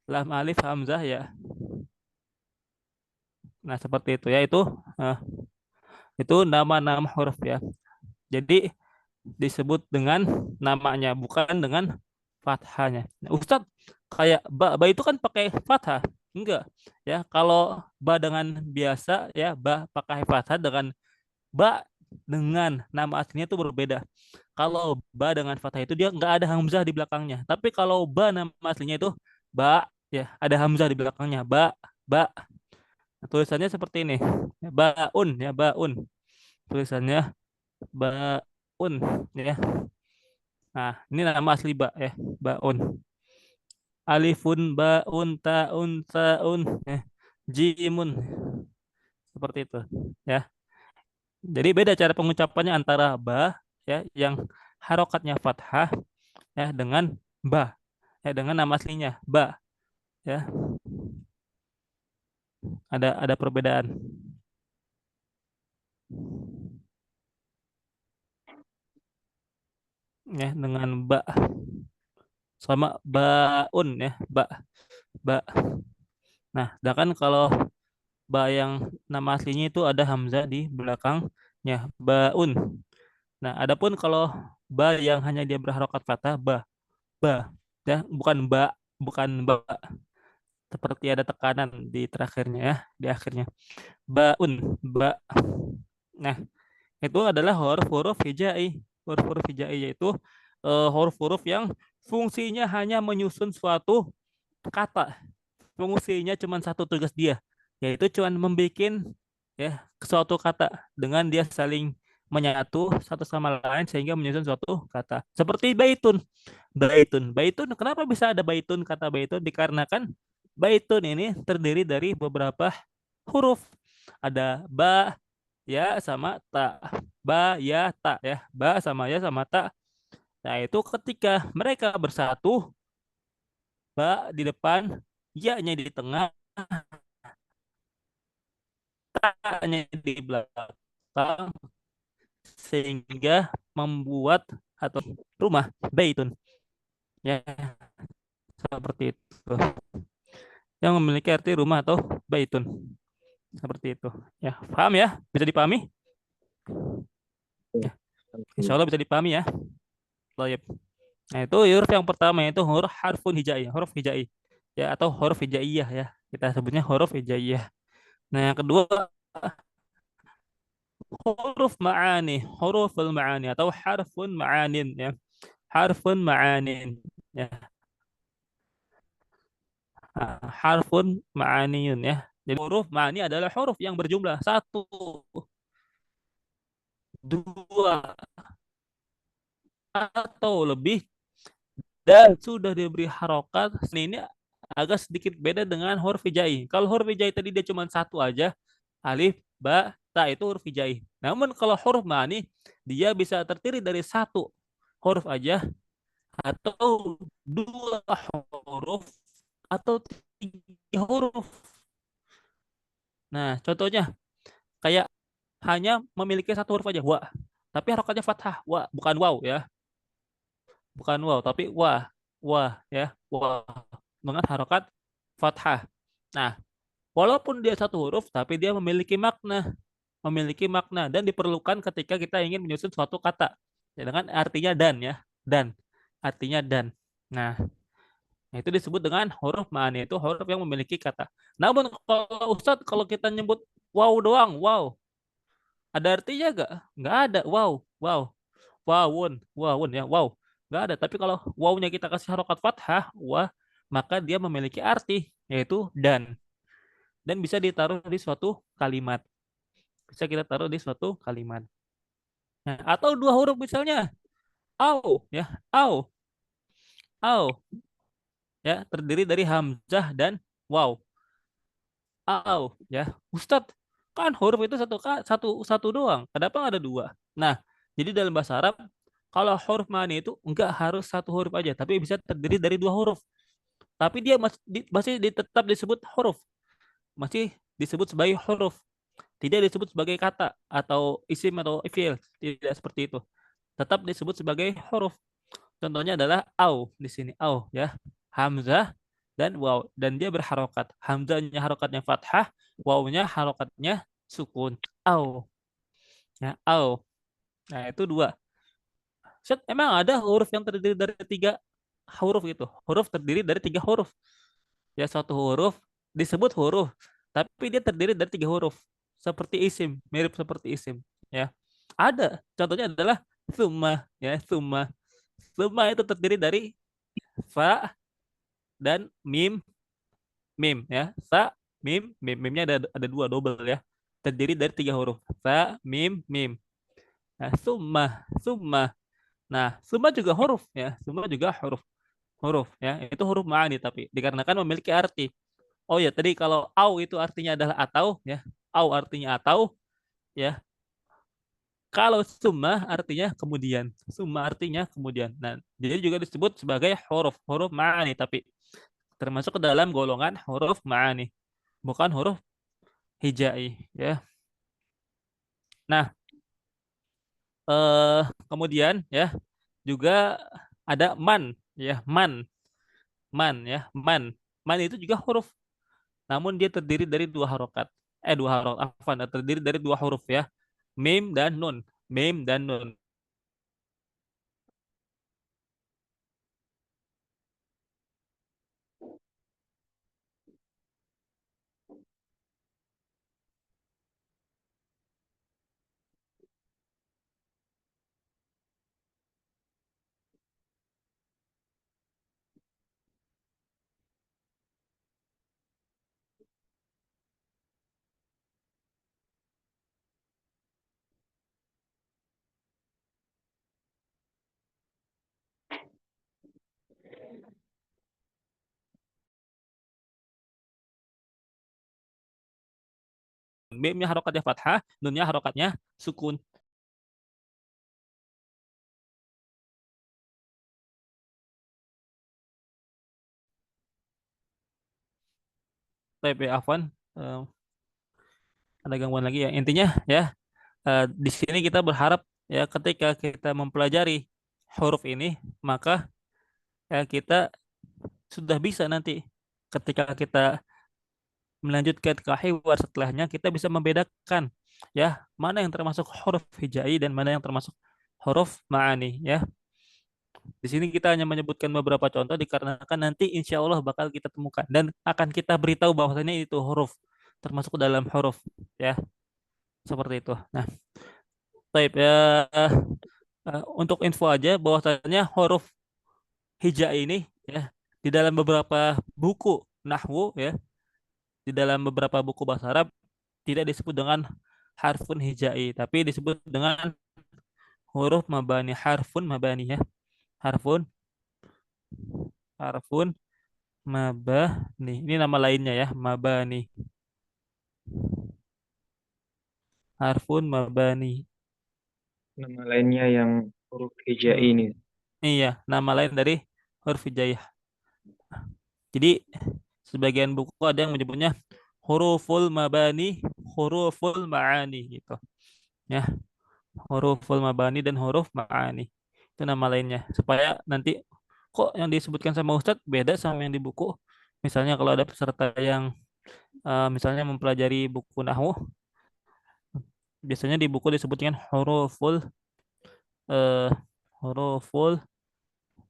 lam, alif, hamzah, ya. Nah, seperti itu, ya, eh, itu nama-nama huruf, ya. Jadi disebut dengan namanya, bukan dengan fathahnya. Nah, Ustadz, kayak ba itu kan pakai fathah. Enggak. Ya, kalau ba dengan biasa, ya, ba pakai fathah, dengan ba dengan nama aslinya itu berbeda. Kalau ba dengan fathah itu dia nggak ada hamzah di belakangnya. Tapi kalau ba nama aslinya itu ba, ya, ada hamzah di belakangnya. Ba. Nah, tulisannya seperti ini. Ya, baun, ya, baun. Tulisannya baun, ya. Nah, ini nama asli ba, ya, baun. Alifun, baun, taun, saun, jimun, seperti itu, ya. Jadi beda cara pengucapannya antara ba, ya, yang harokatnya fathah, ya, dengan ba, ya, dengan nama aslinya ba, ya. Ada perbedaan, ya, dengan ba sama baun, ya, ba. Nah, sedangkan kalau ba yang nama aslinya itu ada hamzah di belakangnya, baun. Nah, adapun kalau ba yang hanya dia berharokat fathah, ba, ya, bukan ba, seperti ada tekanan di terakhirnya, ya, di akhirnya, baun, ba. Nah, itu adalah huruf-huruf hijai. Huruf-huruf hijai yaitu huruf-huruf yang fungsinya hanya menyusun suatu kata. Fungsinya cuma satu, tugas dia, yaitu cuma membuat, ya, suatu kata dengan dia saling menyatu satu sama lain sehingga menyusun suatu kata. Seperti baitun. Baitun. Kenapa bisa ada baitun? Kata baitun dikarenakan baitun ini terdiri dari beberapa huruf. Ada ba, ya, sama ta. Ba, ya, ta, ya. Ba sama ya sama ta. Nah, itu ketika mereka bersatu, ba di depan, ya-nya di tengah, ta-nya di belakang, sehingga membuat atau rumah baitun, ya, seperti itu, yang memiliki arti rumah atau baitun, seperti itu, ya. Paham, ya, bisa dipahami, ya, insya Allah bisa dipahami, ya. Baik. Nah, itu huruf yang pertama, itu huruf harfun hijaiyah, huruf hijai, ya, atau huruf hijaiyah, ya, kita sebutnya huruf hijaiyah. Nah, yang kedua huruf ma'ani, huruful ma'ani atau harfun ma'anin, ya, harfun ma'anin, ya. Harfun ma'aniyun ya. Jadi huruf ma'ani adalah huruf yang berjumlah satu, dua, atau lebih dan sudah diberi harokat. Ini agak sedikit beda dengan huruf hijai. Kalau huruf hijai tadi dia cuma satu aja, alif, ba, ta, itu huruf hijai. Namun kalau huruf ma'ani dia bisa terdiri dari satu huruf aja, atau dua huruf, atau tiga huruf. Nah, contohnya kayak hanya memiliki satu huruf aja, wa. Tapi harokatnya fathah, wa, bukan waw ya. Bukan waw, tapi wa ya, wa dengan harokat fathah. Nah, walaupun dia satu huruf, tapi dia memiliki makna dan diperlukan ketika kita ingin menyusun suatu kata. Ya, dengan artinya dan ya, dan artinya dan. Nah, itu disebut dengan huruf ma'ani, itu huruf yang memiliki kata. Namun kalau Ustadz, kalau kita nyebut wow doang, wow, ada artinya gak? Nggak ada. Wow, wow, wawun ya, wow. Nggak ada. Tapi kalau wawnya kita kasih harokat fathah, wah, maka dia memiliki arti, yaitu dan. Dan bisa ditaruh di suatu kalimat. Bisa kita taruh di suatu kalimat. Nah, atau dua huruf misalnya, au, ya, au, ya, terdiri dari hamzah dan waw. Au, ya, Ustadz, kan huruf itu satu doang. Kenapa nggak ada dua? Nah, jadi dalam bahasa Arab, kalau huruf mani itu nggak harus satu huruf aja, tapi bisa terdiri dari dua huruf. Tapi dia tetap disebut huruf, masih disebut sebagai huruf, tidak disebut sebagai kata atau isim atau fiil, tidak seperti itu. Tetap disebut sebagai huruf. Contohnya adalah au di sini, au ya, hamzah dan waw, dan dia berharokat. Hamzahnya harokatnya fathah, wawnya harokatnya sukun. Au ya, au. Nah, itu dua. Set, emang ada huruf yang terdiri dari tiga huruf itu? Huruf terdiri dari tiga huruf. Ya, suatu huruf disebut huruf, tapi dia terdiri dari tiga huruf. Seperti isim, mirip seperti isim. Ya, ada. Contohnya adalah summa. Ya, summa. Summa itu terdiri dari fa dan mim, ya. Sa, mim. Mimnya ada dua, double ya. Terdiri dari tiga huruf. Sa, mim. Nah, summa. Nah, summa juga huruf ya. Summa juga huruf ya. Itu huruf ma'ani, tapi dikarenakan memiliki arti. Oh ya, tadi kalau au itu artinya adalah atau ya. Au artinya atau ya. Kalau summa artinya kemudian. Summa artinya kemudian. Nah, jadi juga disebut sebagai huruf ma'ani, tapi termasuk ke dalam golongan huruf ma'ani, bukan huruf hijai ya. Nah, kemudian ya juga ada man ya, man. Man itu juga huruf, namun dia terdiri dari dua harokat. Dua harokat, afwan, terdiri dari dua huruf ya. Mim dan nun. Mim dan nun. Mimnya harokatnya fathah, nunnya harokatnya sukun. Tapi afwan, ada gangguan lagi ya. Intinya ya, di sini kita berharap ya ketika kita mempelajari huruf ini, maka ya kita sudah bisa nanti ketika kita melanjutkan ke hiwar setelahnya, kita bisa membedakan ya mana yang termasuk huruf hijai dan mana yang termasuk huruf ma'ani ya. Di sini kita hanya menyebutkan beberapa contoh dikarenakan nanti insya Allah bakal kita temukan dan akan kita beritahu bahwasanya itu huruf, termasuk dalam huruf ya, seperti itu. Nah, baik ya, untuk info aja bahwasanya huruf hijai ini ya di dalam beberapa buku nahwu ya, di dalam beberapa buku bahasa Arab tidak disebut dengan harfun hijai, tapi disebut dengan huruf mabani, harfun mabani ya. Harfun harfun mabani. Ini nama lainnya ya, mabani. Harfun mabani. Nama lainnya yang huruf hijai Hmm, ini. iya, nama lain dari huruf hijaiyah. Jadi sebagian buku ada yang menyebutnya huruful mabani, huruful ma'ani gitu. Ya, huruful mabani dan huruf ma'ani. Itu nama lainnya. Supaya nanti kok yang disebutkan sama Ustadz beda sama yang di buku. Misalnya kalau ada peserta yang misalnya mempelajari buku nahwu, biasanya di buku disebutkan eh, huruful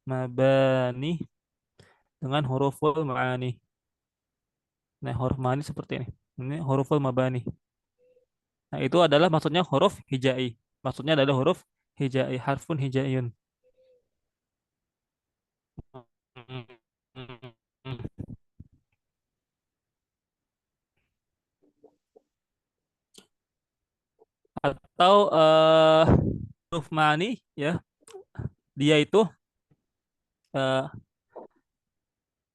mabani dengan huruful ma'ani. Nah, huruf ma'ani seperti ini. Ini huruful mabani. Nah, itu adalah maksudnya huruf hijai. Maksudnya adalah huruf hijai, harfun hijaiyun. Atau huruf ma'ani ya, dia itu eh,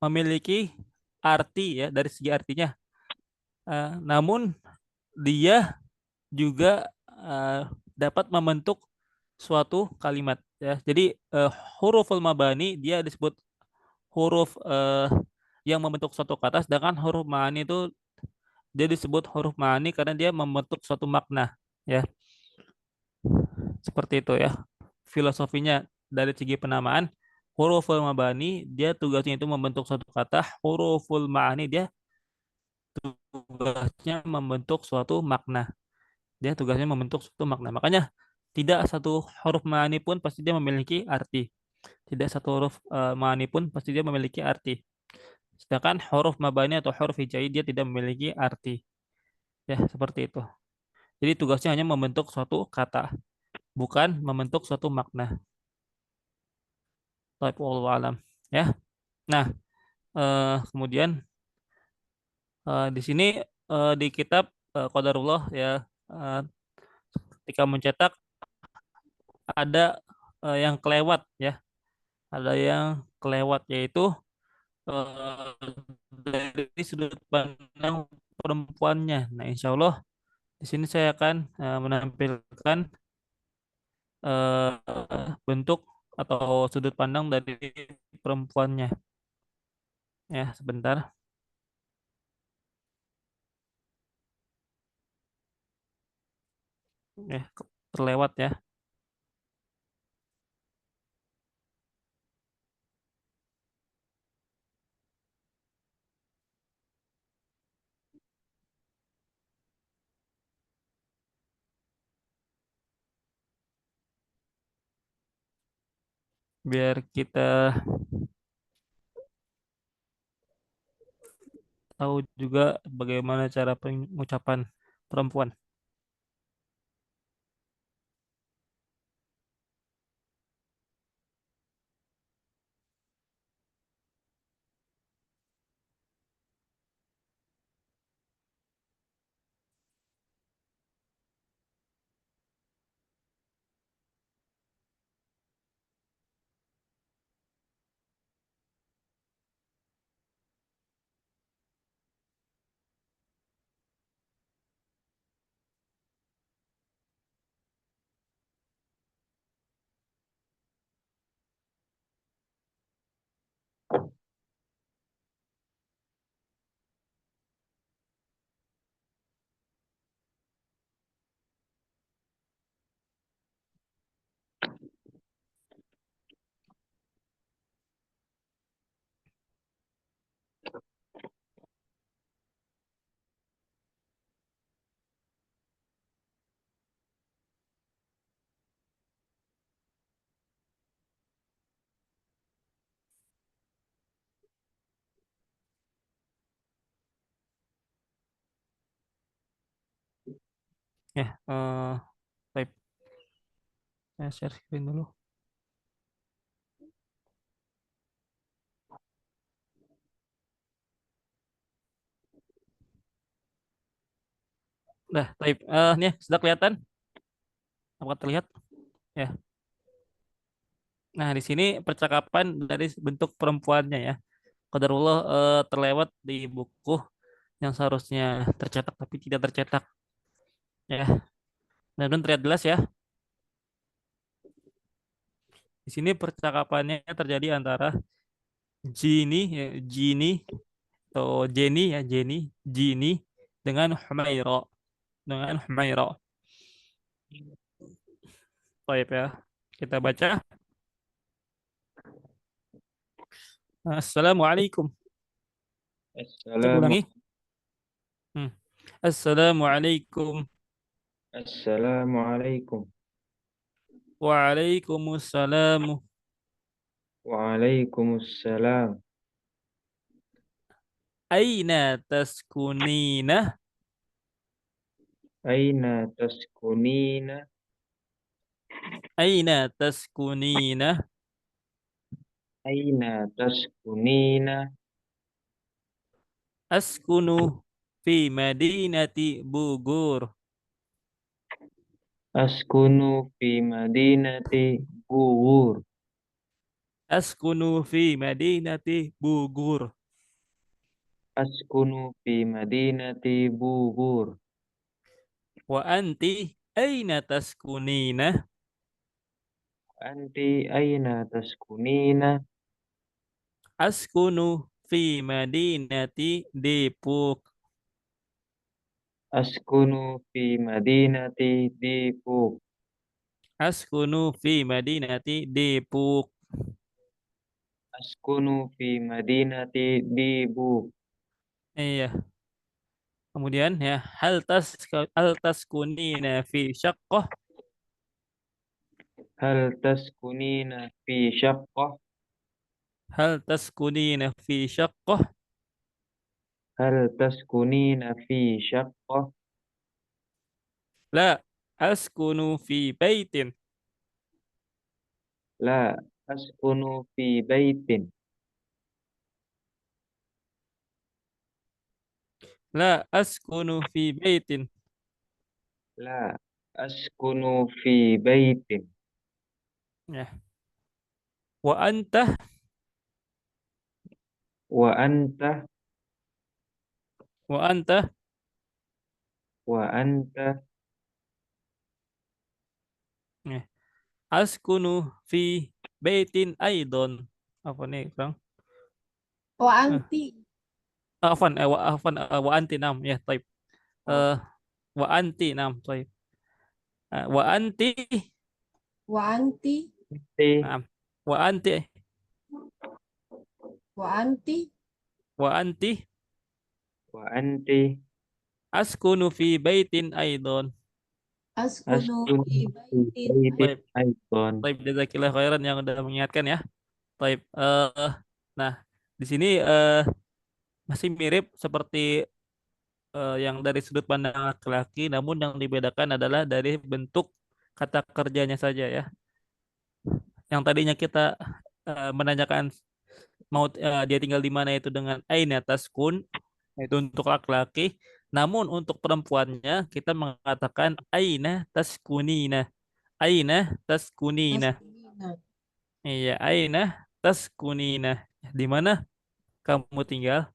memiliki arti ya dari segi artinya. Namun dia juga dapat membentuk suatu kalimat ya. Jadi huruful mabani dia disebut huruf yang membentuk suatu kata, sedangkan huruf ma'ani itu dia disebut huruf ma'ani karena dia membentuk suatu makna ya. Seperti itu ya. Filosofinya dari segi penamaan, huruful mabani dia tugasnya itu membentuk suatu kata, huruful ma'ani dia tugasnya membentuk suatu makna. Dia tugasnya membentuk suatu makna. Makanya tidak satu huruf ma'ani pun pasti dia memiliki arti. Tidak satu huruf ma'ani pun pasti dia memiliki arti. Sedangkan huruf mabani atau huruf hijai dia tidak memiliki arti. Ya, seperti itu. Jadi tugasnya hanya membentuk suatu kata, bukan membentuk suatu makna. Taib wallahu alam. Ya. Nah, kemudian di sini di kitab Qadarullah ya, eh, ketika mencetak ada yang kelewat ya, ada yang kelewat yaitu eh, dari sudut pandang perempuannya. Nah, insya Allah di sini saya akan menampilkan bentuk atau sudut pandang dari perempuannya. Ya, sebentar. Terlewat ya. Biar kita tahu juga bagaimana cara pengucapan perempuan. Ya, baik. Saya share screen dulu. Nah, taib. Nih sudah kelihatan? Apakah terlihat? Ya. Nah, di sini percakapan dari bentuk perempuannya ya. Qadarullah terlewat di buku yang seharusnya tercetak tapi tidak tercetak ya. Dan terlihat jelas ya. Di sini percakapannya terjadi antara Jini atau Jenny dengan Humaira. Baik ya. Kita baca. Assalamualaikum. Cek Assalamu ulangi. Hmm. Assalamualaikum. Assalamualaikum. Waalaikumsalam. Waalaikumsalam. Aina taskunina. Aina taskunina. Aina taskunina. Aina taskunina. Askunu fi madinati Bugur. Askunu fi madinati Buwur. Askunu fi madinati Bugur. Askunu fi madinati Buwur. Wa anti aina taskunina. Anti aina taskunina. Askunu fi madinati Depok. Askunu fi madinati Depok. Askunu fi madinati Depok. Askunu fi madinati Depok. Iya. Kemudian ya hal taskunina fi syaqqah. Hal taskunina fi syaqqah. Hal taskunina fi syaqqah. Hal taskunina fi syaqqah. La askunu fi baitin. La askunu fi baitin. La askunu fi baitin. La askunu fi baitin. Ya. Wa anta Wa anta wa anta wa anta ya. Askunu fi baitin aidon. Apa nih, Bang? Wa Eh, anti. wa anti nam ya, taib. Eh, wa anti nam, taib. Wa anti Wa anti. ti nam. Wa anti Wa anti. wa anti wa anti askunu fi baitin aidon. Askunu askunu fi fi baitin. baitin Taib. aidan. Taib, jazakillah khairan yang udah mengingatkan ya. Taib. Nah, di sini masih mirip seperti yang dari sudut pandang laki-laki, namun yang dibedakan adalah dari bentuk kata kerjanya saja ya. Yang tadinya kita menanyakan dia tinggal di mana itu dengan aina taskun, itu untuk laki-laki, namun untuk perempuannya kita mengatakan aina taskunina. Aina taskunina. Taskunina. Iya, aina taskunina. Di mana kamu tinggal?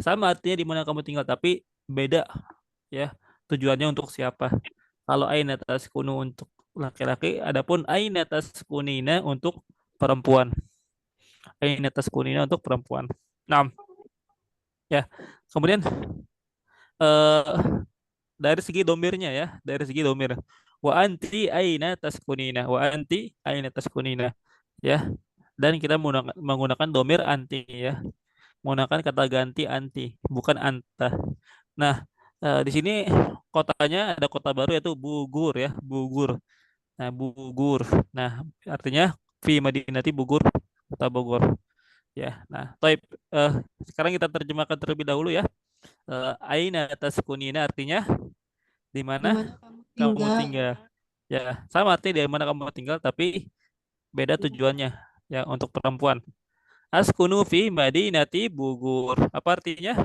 Sama artinya di mana kamu tinggal, tapi beda ya tujuannya untuk siapa. Kalau aina taskunu untuk laki-laki, adapun aina taskunina untuk perempuan. Aina taskunina untuk perempuan. Nah, ya. Kemudian eh dari segi domirnya ya, dari segi domir. Wa anti aina taskunina, wa anti aina taskunina. Ya. Dan kita menggunakan domir anti ya. Menggunakan kata ganti anti, bukan anta. Nah, di sini kotanya ada kota baru yaitu Bugur ya, Bugur. Nah, Bugur. Nah, artinya fi Madinati Bugur, kota Bogor. Ya. Nah, taib. Eh, Sekarang kita terjemahkan terlebih dahulu ya. Aina taskunina artinya di Di mana mana kamu kamu tinggal? tinggal. Ya, sama artinya di mana kamu tinggal, tapi beda tujuannya ya untuk perempuan. Askunu fi Madinati Bugur. Apa artinya?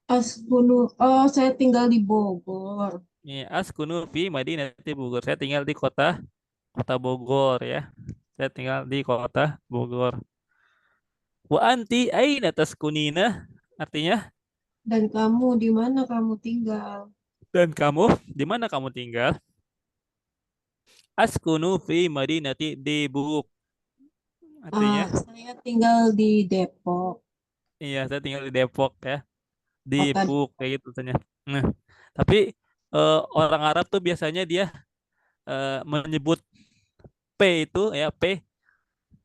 Askunu, oh saya tinggal di Bogor. Ini askunu fi Madinati Bogor. Saya tinggal di kota kota Bogor ya. Saya tinggal di kota Bogor. Wa anti aina taskunina? Artinya, Dan kamu di mana kamu tinggal? dan kamu di mana kamu tinggal? Askunu fi Madinati Debuk. Artinya, Saya tinggal di Depok, iya saya tinggal di Depok ya. kota Debuk Depok. kayak gitu tanya. Nah, tapi orang Arab tuh biasanya dia menyebut P itu ya P.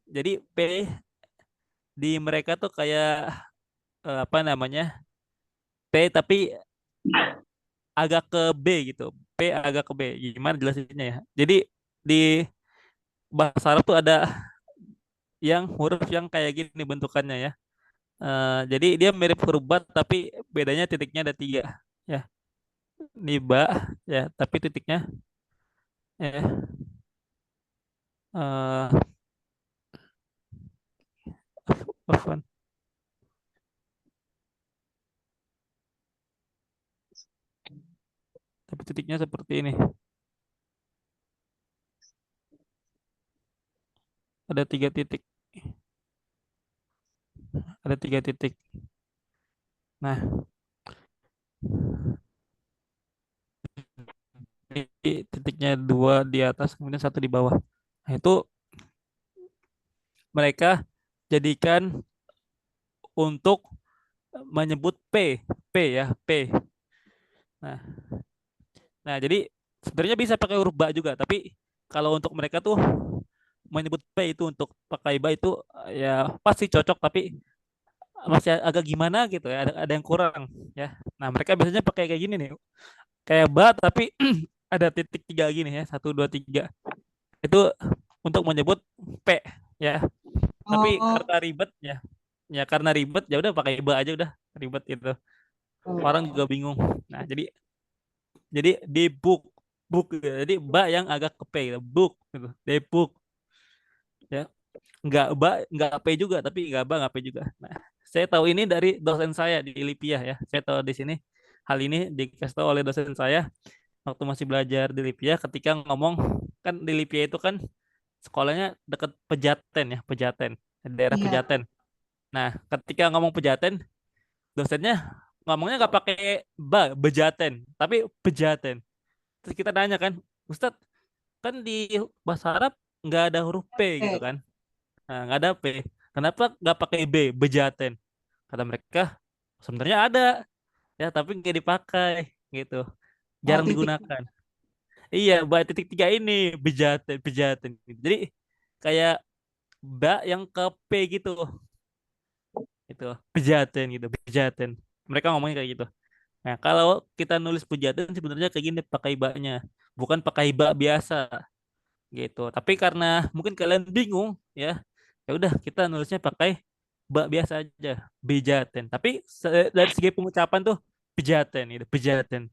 Jadi P di mereka tuh kayak apa namanya? P tapi agak ke B gitu. P agak ke B. Gimana jelasinnya ya? Jadi di bahasa Arab tuh ada yang huruf yang kayak gini bentukannya ya. Jadi dia mirip huruf ba tapi bedanya titiknya ada tiga ya. Ini ba ya, tapi titiknya ya. eh Afwan. Tapi titiknya seperti ini. Ada tiga titik. Ada tiga titik. Nah, ini titiknya dua di atas, kemudian satu di bawah. Nah, itu mereka jadikan untuk menyebut P ya, P. Nah, nah jadi sebenarnya bisa pakai huruf ba juga, tapi kalau untuk mereka tuh menyebut P itu untuk pakai ba itu ya pasti cocok, tapi masih agak gimana gitu ya, ada yang kurang ya. Nah, mereka biasanya pakai kayak gini nih, kayak ba tapi ada titik tiga gini ya, satu dua tiga. Itu untuk menyebut P ya. Tapi Oh, karena ribet ya, ya karena ribet ya udah pakai ba aja udah ribet itu. Orang juga oh, bingung. Nah, jadi di book book gitu. Jadi ba yang agak ke P gitu. Book gitu. Di book ya. Nggak P juga tapi nggak P juga. Nah, saya tahu ini dari dosen saya di Lipia ya. Saya tahu di sini hal ini dikasih tahu oleh dosen saya waktu masih belajar di Lipia ketika ngomong, kan di Lipia itu kan sekolahnya deket Pejaten ya, Pejaten, daerah iya. Pejaten. Nah, ketika ngomong Pejaten, dosennya ngomongnya nggak pakai Bejaten, tapi Pejaten. Terus kita nanya kan, Ustadz, kan di bahasa Arab nggak ada huruf P gitu Oke. kan? Nah, nggak ada P. Kenapa nggak pakai B, Bejaten? Kata mereka, sebenarnya ada ya, tapi nggak dipakai gitu, Oh, jarang titik. digunakan. Iya, ba titik tiga ini Bejaten, Bejaten. Gitu. Jadi kayak ba yang ke P gitu, itu Pejaten gitu, Pejaten. Mereka ngomongnya kayak gitu. Nah, kalau kita nulis Pejaten sebenarnya kayak gini pakai ba-nya, bukan pakai ba biasa gitu. Tapi karena mungkin kalian bingung ya, ya udah kita nulisnya pakai ba biasa aja, Bejaten. Tapi dari segi pengucapan tuh Pejaten gitu, Pejaten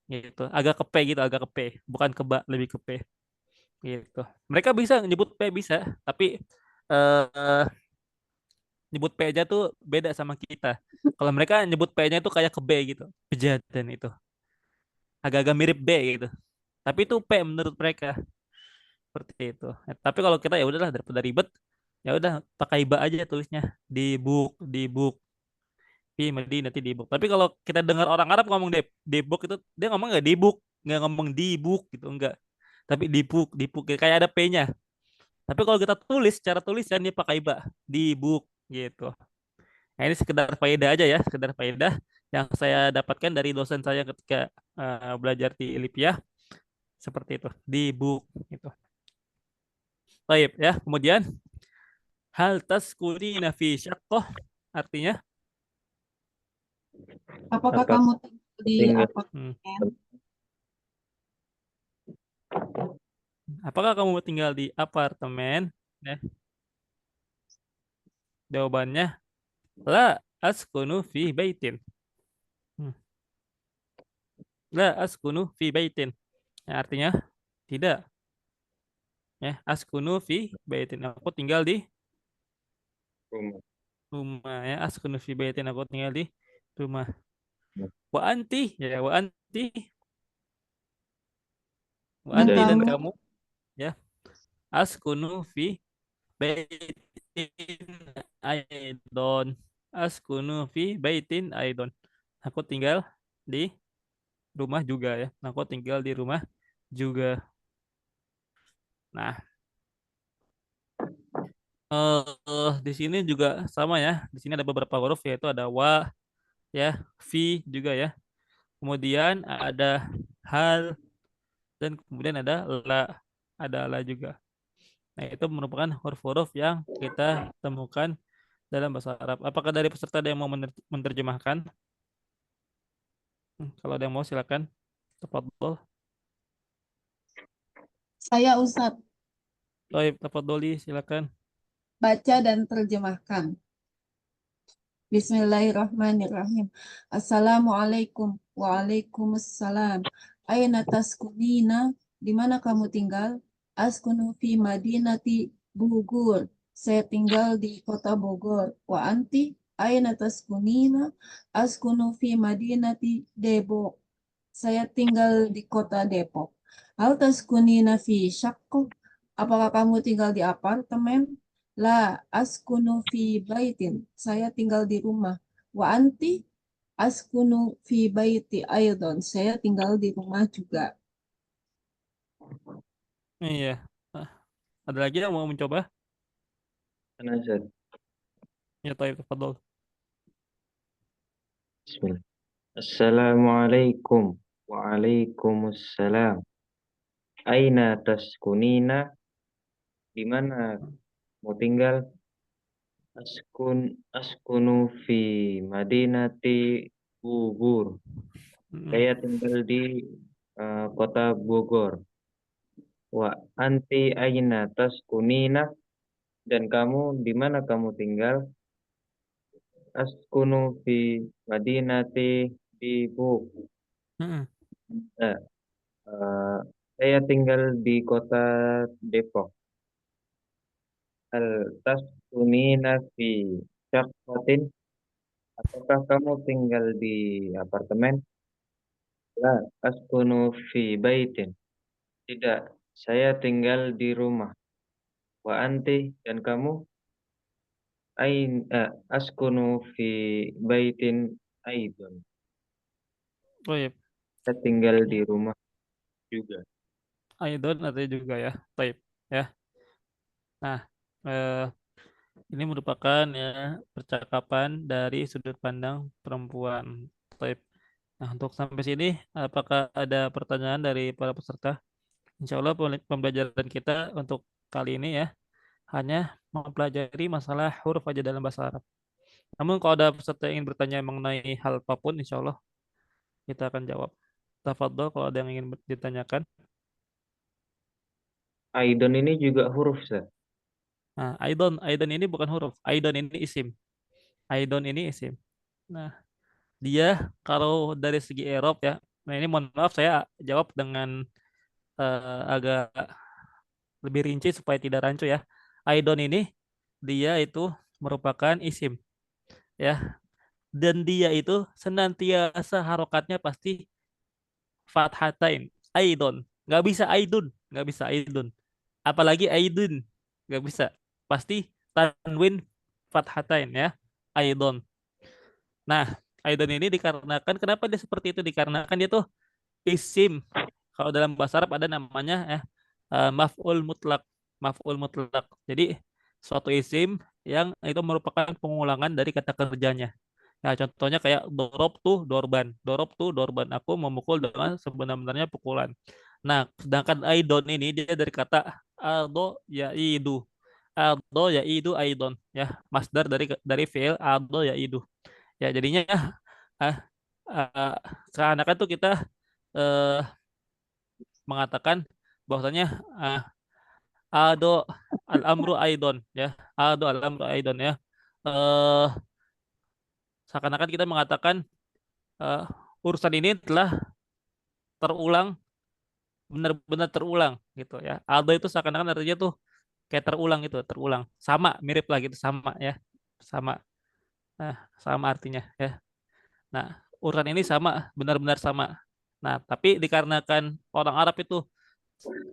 gitu. Agak ke P gitu, agak ke P, bukan ke ba, lebih ke P gitu. Mereka bisa nyebut P bisa, tapi eh nyebut P aja tuh beda sama kita. Kalau mereka nyebut P-nya itu kayak ke B gitu, Pejaten itu. Agak-agak mirip B gitu. Tapi itu P menurut mereka seperti itu. Tapi kalau kita ya udahlah daripada ribet, ya udah pakai ba aja tulisnya di book nanti di book. Tapi kalau kita dengar orang Arab ngomong di book itu dia ngomong nggak di book, nggak ngomong di book gitu enggak. Tapi di book kayak ada P-nya. Tapi kalau kita tulis secara tulisan dia pakai ba di book gitu. Nah, ini sekedar faedah aja ya, sekedar faedah yang saya dapatkan dari dosen saya ketika belajar di Lipia seperti itu di book gitu. Baik ya, kemudian hal taskunina fi syaqqah artinya Apakah Apa kamu tinggal di tinggal hmm, apartemen? apakah kamu tinggal di apartemen? Ya, jawabannya la askunu fi baitin. Hmm, La askunu fi baitin. Ya, artinya tidak ya, askunu fi baitin. Aku tinggal di rumah? rumah ya, askunu fi baitin, aku tinggal di rumah. Wa anti ya, wa anti, wa Dan anti dan Dan kamu, kamu ya. Askunu fi baitin aidon. Askunu fi baitin aidon. Aku tinggal di rumah juga ya. Aku tinggal di rumah juga. Nah, di sini juga sama ya. Di sini ada beberapa huruf yaitu ada wa ya, fi juga ya. Kemudian ada hal dan kemudian ada la juga. Nah, itu merupakan huruf-huruf yang kita temukan dalam bahasa Arab. Apakah dari peserta ada yang mau menerjemahkan? Kalau ada yang mau silakan. Tafadhol. saya Ustadz, Baik, tafadholi silakan. baca dan terjemahkan. Bismillahirrahmanirrahim. Assalamualaikum. Waalaikumsalam. Aina taskunina? Di mana kamu tinggal? Askunu fi madinati Bogor. Saya tinggal di kota Bogor. Wa anti? Aina taskunina? Askunu fi madinati Depok. Saya tinggal di kota Depok. Hal taskunina fi syakko? Apakah kamu tinggal di apartemen? La askunu fi baitin. Saya tinggal di rumah. Wa anti askunu fi baiti aydan. Saya tinggal di rumah juga. Iya. Ah, ada lagi yang mau mencoba? Nazar. Ya, taib, tafadhol. Bismillah. Assalamualaikum. Waalaikumsalam. Aina taskunina? Di mana mau tinggal? Askunu fi Madinati Bogor. Mm-mm. Saya tinggal di kota Bogor. Wa anti aina taskunina? Dan kamu di mana kamu tinggal? Askunu fi Madinati Depok. Mm-mm. Nah, saya tinggal di kota Depok. Hal taskunina fi syaqatin? Apakah kamu tinggal di apartemen? La, askunu fi baitin. Tidak, saya tinggal di rumah. Wa anti dan kamu? Askunu fi baitin aidon. Taib. Saya tinggal di rumah juga. Aidon artinya juga ya. Taib. Ya. Nah, eh, ini merupakan ya percakapan dari sudut pandang perempuan. Taib. Nah, untuk sampai sini, apakah ada pertanyaan dari para peserta? Insya Allah pembelajaran kita untuk kali ini ya hanya mempelajari masalah huruf aja dalam bahasa Arab. Namun kalau ada peserta yang ingin bertanya mengenai hal apapun, insya Allah kita akan jawab. Tafadhol kalau ada yang ingin ditanyakan. Aidon ini juga huruf, Sir. Nah, Aidon ini bukan huruf. Aidon ini isim. Aidon ini isim. Nah, dia kalau dari segi Eropa ya, nah ini mohon maaf saya jawab dengan agak lebih rinci supaya tidak rancu ya. Aidon ini dia itu merupakan isim ya, dan dia itu senantiasa harokatnya pasti fathatain. Aidon, nggak bisa aidun, nggak bisa aidun, apalagi aidun, nggak bisa, pasti tanwin fathatain ya, aidon. Nah, aidon ini dikarenakan kenapa dia seperti itu, dikarenakan dia tuh isim. Kalau dalam bahasa Arab ada namanya maf'ul mutlak. Maf'ul mutlak. Jadi suatu isim yang itu merupakan pengulangan dari kata kerjanya. Nah, contohnya kayak dorob tuh dorban. Dorob tuh dorban. Aku memukul dengan sebenar-benarnya pukulan. Nah, sedangkan aidon ini dia dari kata aldo yaidu. Aldo yaidu aidon. Ya, masdar dari fi'il aldo yaidu. Ya, jadinya ah, ah, seakan-akan tuh kita eh, mengatakan bahwasanya ah, ado al-amru aidon ya. Ado al-amru aidon ya. Eh seakan-akan kita mengatakan eh, urusan ini telah terulang, benar-benar terulang gitu ya. Aldo itu seakan-akan artinya tuh kayak terulang gitu, terulang. Sama, mirip lah gitu, sama ya. Sama. Nah, sama artinya ya. Nah, urutan ini sama, benar-benar sama. Nah, tapi dikarenakan orang Arab itu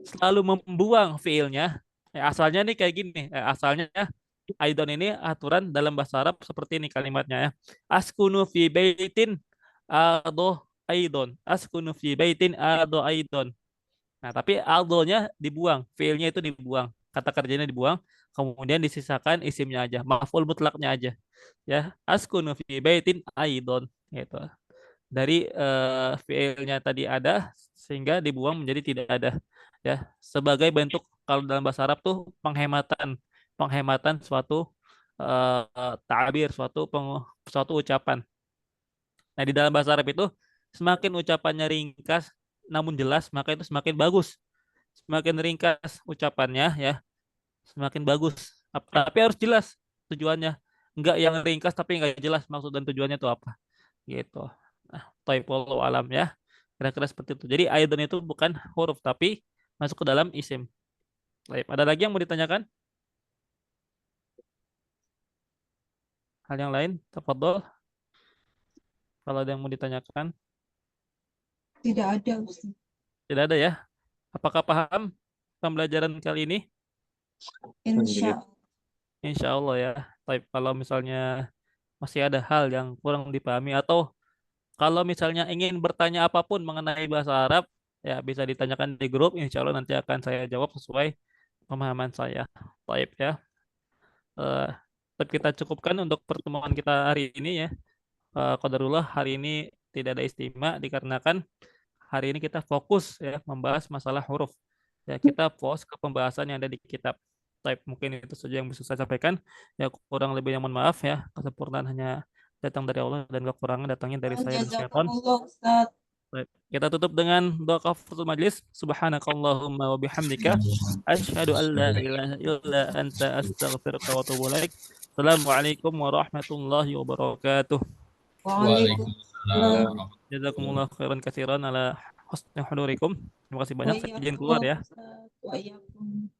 selalu membuang fiilnya, asalnya nih kayak gini, asalnya Aidon ini aturan dalam bahasa Arab seperti ini kalimatnya ya. Askunu fi baitin ado aidon. Askunu fi baitin ado aidon. Nah, tapi aldonya dibuang, fiilnya itu dibuang, kata kerjanya dibuang, kemudian disisakan isimnya aja, maf'ul mutlaknya aja. Ya, askunu fi baitin aidon gitu. Dari fiilnya tadi ada sehingga dibuang menjadi tidak ada. Ya, sebagai bentuk kalau dalam bahasa Arab tuh penghematan, penghematan suatu ta'bir, suatu ucapan. Nah, di dalam bahasa Arab itu semakin ucapannya ringkas namun jelas, maka itu semakin bagus. Semakin ringkas ucapannya ya, semakin bagus. Tapi harus jelas tujuannya. Enggak yang ringkas tapi enggak jelas maksud dan tujuannya itu apa. Gitu. Nah, wallahu alam ya. Kira-kira seperti itu. Jadi aidon itu bukan huruf tapi masuk ke dalam isim. Baik, ada lagi yang mau ditanyakan? Hal yang lain? Tafadhol. Kalau ada yang mau ditanyakan, Tidak ada, Ustaz. tidak ada ya. Apakah paham pembelajaran kali ini? Insya Insya Allah ya. Baik, kalau misalnya masih ada hal yang kurang dipahami atau kalau misalnya ingin bertanya apapun mengenai bahasa Arab, ya bisa ditanyakan di grup. Insya Allah nanti akan saya jawab sesuai pemahaman saya. Baik ya. Eh, Tetap kita cukupkan untuk pertemuan kita hari ini ya. Qadarullah hari ini tidak ada istimewa dikarenakan hari ini kita fokus ya membahas masalah huruf. Ya kita fokus ke pembahasan yang ada di kitab. Baik, mungkin itu saja yang bisa saya sampaikan. Ya kurang lebihnya mohon maaf ya. Kesempurnaan hanya datang dari Allah dan kekurangan datangnya dari Allah. saya dan syaitan. Jazakumullah, Ustaz. Baik, kita tutup dengan doa kafaratul majlis. Subhanakallahumma wa bihamdika asyhadu an la ilaha illa anta astaghfiruka wa atubu ilaik. Assalamualaikum warahmatullahi wabarakatuh. Waalaikumsalam. Jazakumullah khairan katsiran ala husni hudurikum. Terima kasih banyak. Saya izin keluar Wa'iyyakum, ya. Ustaz. Wa'iyyakum.